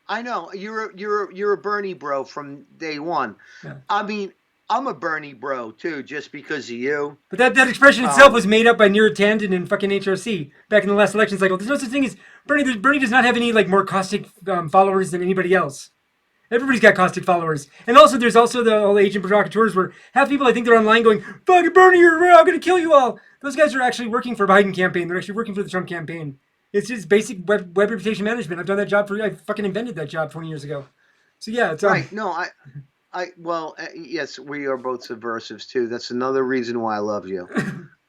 I know you're a Bernie bro from day one. Yeah. I mean, I'm a Bernie bro too, just because of you. But that expression itself Um, was made up by Neera Tanden and fucking HRC back in the last election cycle. There's no such thing as Bernie. Bernie does not have any like more caustic followers than anybody else. Everybody's got caustic followers, and also there's also the whole agent provocateurs where half people I think they're online going, "Fucking Bernie, I'm gonna kill you all." Those guys are actually working for Biden campaign. They're actually working for the Trump campaign. It's just basic web reputation management. I've done that job I fucking invented that job 20 years ago. So yeah, it's right. No, well, yes, we are both subversives too. That's another reason why I love you.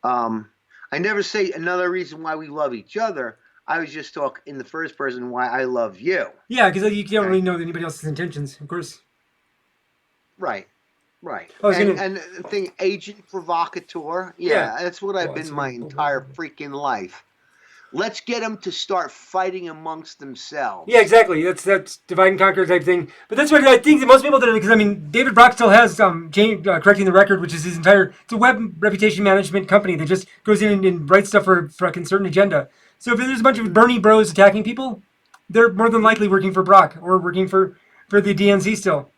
I never say another reason why we love each other. I was just talking in the first person why I love you. yeah, because you don't Okay. really know anybody else's intentions, of course. Right. Right. I was gonna, And the thing, agent provocateur. yeah. Yeah, that's what I've Well, been it's my entire freaking life. Let's get them to start fighting amongst themselves. Yeah, exactly. That's divide and conquer type thing. But that's what I think that most people did, because I mean David Brock still has correcting the record, which is his entire. It's a web reputation management company that just goes in and writes stuff for a fucking certain agenda. So if there's a bunch of Bernie bros attacking people, they're more than likely working for Brock or working for the DNC still,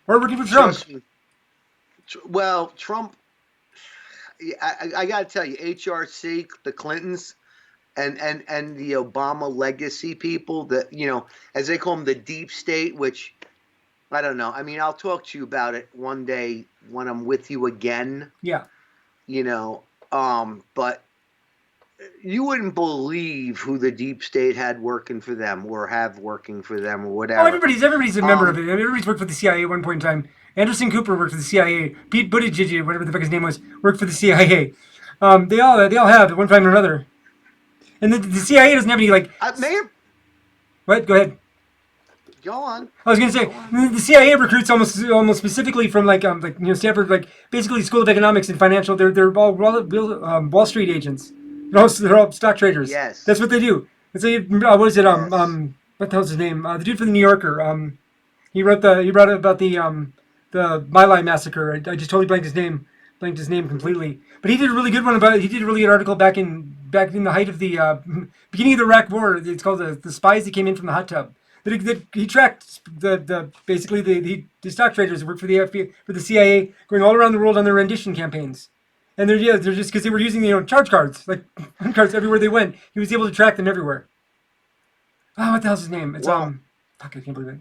or working for Trump. Trust me. Well, Trump. I got to tell you, HRC, the Clintons, and the Obama legacy people, that as they call them, the deep state, which I don't know. I mean, I'll talk to you about it one day when I'm with you again. Yeah. But you wouldn't believe who the deep state had working for them or have working for them or whatever. Oh, everybody's a member of it. I mean, everybody's worked for the CIA at one point in time. Anderson Cooper worked for the CIA. Pete Buttigieg, whatever the fuck his name was, worked for the CIA. They all have at one time or another. And the CIA doesn't have any like. Mayor, What? Go ahead. go on. I was gonna say the CIA recruits almost specifically from Stanford, like basically School of Economics and Financial. They're all Wall Street agents. They're all stock traders. Yes. That's what they do. And so what is it? What the hell's his name? The dude from the New Yorker. He wrote about the My Lai massacre. I just totally blanked his name completely. But he did a really good one about it. He did a really good article back in the height of the beginning of the Iraq War. It's called the spies that came in from the hot tub. That he tracked basically the stock traders that worked for the FBI, for the CIA, going all around the world on their rendition campaigns. And they're just because they were using charge cards, like cards everywhere they went. He was able to track them everywhere. Oh, what the hell's his name? It's fuck, I can't believe it.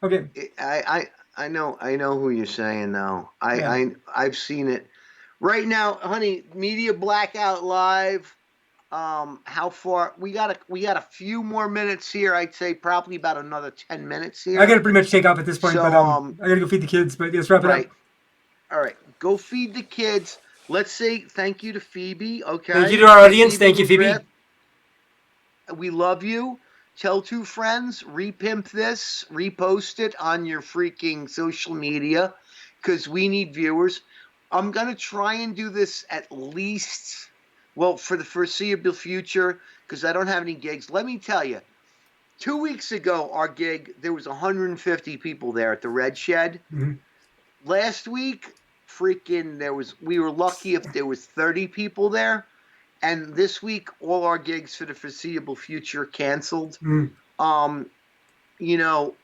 Okay. I know who you're saying now. Yeah. I've seen it. Right now, honey, Media Blackout Live. How far we got a few more minutes here. I'd say probably about another 10 minutes here. I gotta pretty much take off at this point, So, but I gotta go feed the kids. But let's wrap it right. up. All right, go feed the kids. Let's say thank you to Phoebe. Okay. Thank you to our audience. Thank you, Phoebe. Griff. We love you. Tell 2 friends. Repimp this. Repost it on your freaking social media, because we need viewers. I'm gonna try and do this at least, well, for the foreseeable future, because I don't have any gigs. Let me tell you, 2 weeks ago, our gig, there was 150 people there at the Red Shed. Mm-hmm. Last week, we were lucky if there was 30 people there. And this week, all our gigs for the foreseeable future canceled. Mm-hmm. You know,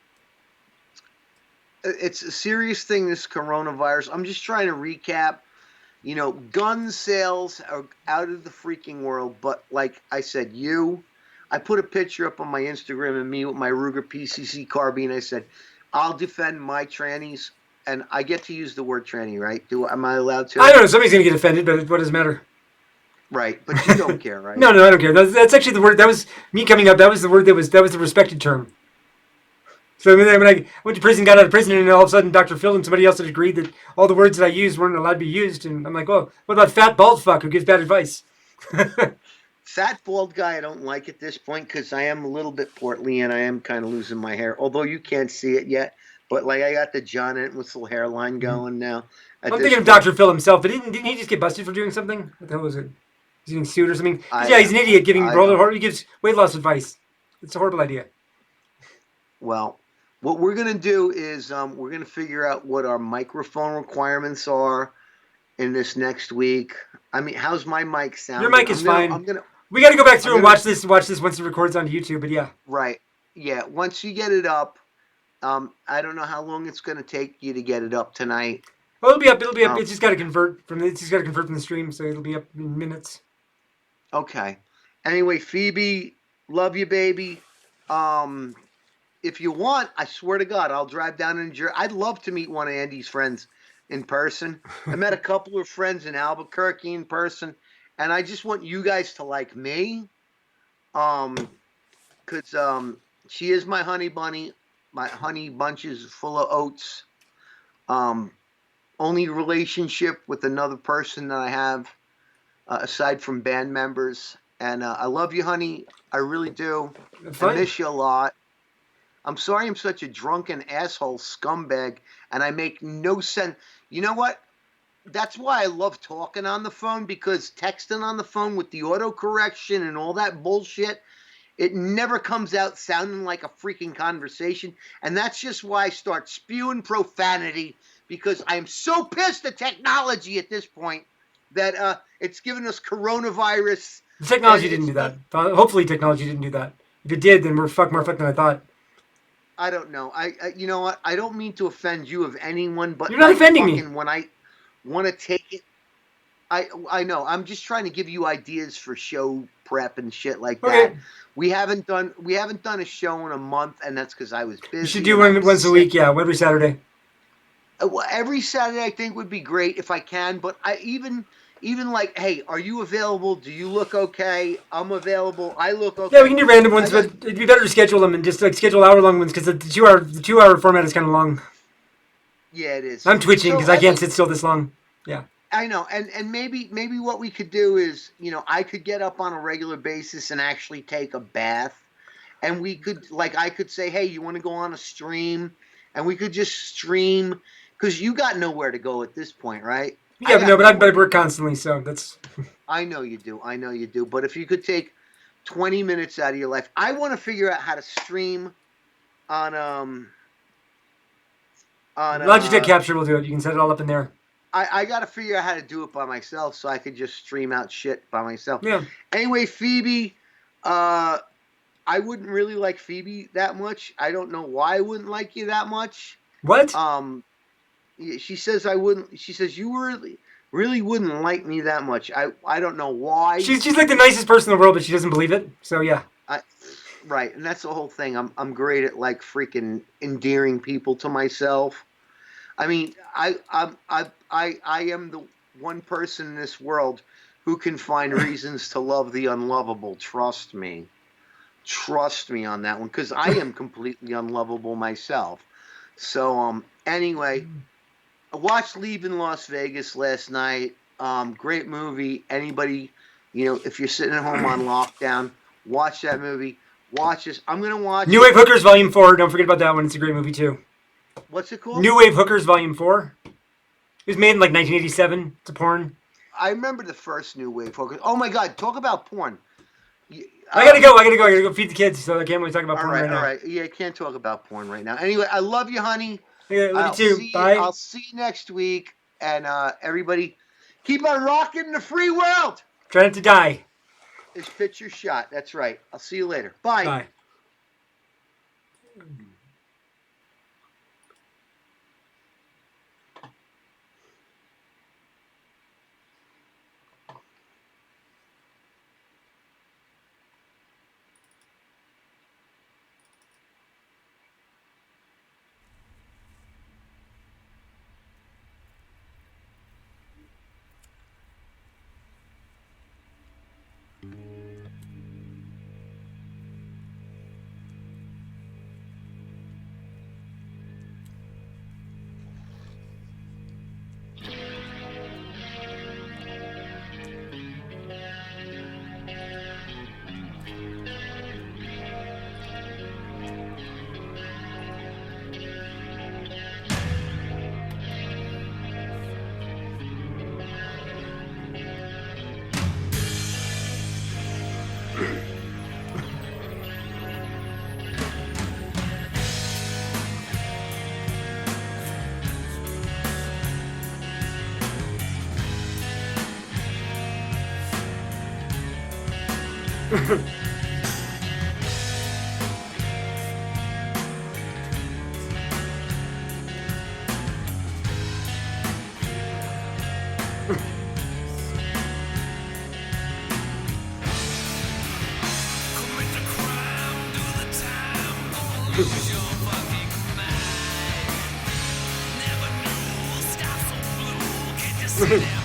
it's a serious thing, this coronavirus. I'm just trying to recap. You know, gun sales are out of the freaking world. But like I said, I put a picture up on my Instagram of me with my Ruger PCC carbine. I said, I'll defend my trannies. And I get to use the word tranny, right? Am I allowed to? I don't know. Somebody's going to get offended, but what does it matter? Right, but you don't care, right? No, I don't care. That's actually the word. That was me coming up. That was the word that was the respected term. So when I went to prison, got out of prison, and all of a sudden Dr. Phil and somebody else had agreed that all the words that I used weren't allowed to be used. And I'm like, well, what about fat bald fuck who gives bad advice? Fat bald guy I don't like at this point because I am a little bit portly and I am kind of losing my hair. Although you can't see it yet. But like I got the John Entwistle hairline going now. I'm thinking of Dr. Phil himself, but didn't he just get busted for doing something? What the hell was it? He's getting sued or something? Yeah, he's an idiot giving he gives weight loss advice. It's a horrible idea. Well, what we're going to do is we're going to figure out what our microphone requirements are in this next week. I mean, how's my mic sound? Your mic is fine. We got to go back through and watch this once it records onto YouTube, but yeah. Right. Yeah, once you get it up, I don't know how long it's going to take you to get it up tonight. Well, it'll be up. It's just got to convert from the stream, so it'll be up in minutes. Okay. Anyway, Phoebe, love you, baby. If you want, I swear to God, I'll drive down in Jersey. I'd love to meet one of Andy's friends in person. I met a couple of friends in Albuquerque in person, and I just want you guys to like me, because she is my honey bunny. My honey bunch is full of oats. Only relationship with another person that I have, aside from band members. And I love you, honey. I really do. I miss you a lot. I'm sorry I'm such a drunken asshole scumbag, and I make no sense. You know what? That's why I love talking on the phone, because texting on the phone with the autocorrection and all that bullshit, it never comes out sounding like a freaking conversation. And that's just why I start spewing profanity, because I'm so pissed at technology at this point that it's given us coronavirus. The technology didn't do that. Hopefully technology didn't do that. If it did, then we're more fucked than I thought. I don't know. I you know what? I don't mean to offend you of anyone, but you're not offending me. When I want to take it, I know. I'm just trying to give you ideas for show prep and shit like that. We haven't done a show in a month, and that's because I was busy. You should do one once a week, yeah, every Saturday. Well, every Saturday I think would be great if I can, but I even like, hey, are you available? Do you look okay? I'm available. I look okay. Yeah, we can do random ones, but it'd be better to schedule them and just like schedule hour-long ones, because the two hour format is kind of long. Yeah, it is. I'm twitching because I can't sit still this long. Yeah. I know, and maybe what we could do is, I could get up on a regular basis and actually take a bath, and we could, like, I could say, hey, you want to go on a stream, and we could just stream, because you got nowhere to go at this point, right? Yeah, but I work constantly, so that's. I know you do. But if you could take 20 minutes out of your life, I want to figure out how to stream on Logitech Capture will do it. You can set it all up in there. I got to figure out how to do it by myself, so I could just stream out shit by myself. Yeah. Anyway, Phoebe, I wouldn't really like Phoebe that much. I don't know why I wouldn't like you that much. What? She says I wouldn't. She says you really wouldn't like me that much. I don't know why. She's like the nicest person in the world, but she doesn't believe it. So yeah. Right, and that's the whole thing. I'm great at like freaking endearing people to myself. I mean, I am the one person in this world who can find reasons to love the unlovable. Trust me on that one, because I am completely unlovable myself. So anyway, I watched Leaving Las Vegas last night. Great movie. Anybody, if you're sitting at home on lockdown, watch that movie. Watch this. I'm gonna watch New Wave Hookers Volume 4. Don't forget about that one. It's a great movie too. What's it called? New Wave Hookers Volume 4. It was made in like 1987. It's a porn. I remember the first New Wave Hookers. Oh my God! Talk about porn. I gotta go. I gotta go feed the kids. So I can't really talk about All porn right, right all now. right. Yeah, I can't talk about porn right now. Anyway, I love you, honey. Okay, love you too. Bye. I'll see you next week, and everybody, keep on rocking the free world. Try not to die. Is fit your shot. That's right. I'll see you later. Bye. Bye. See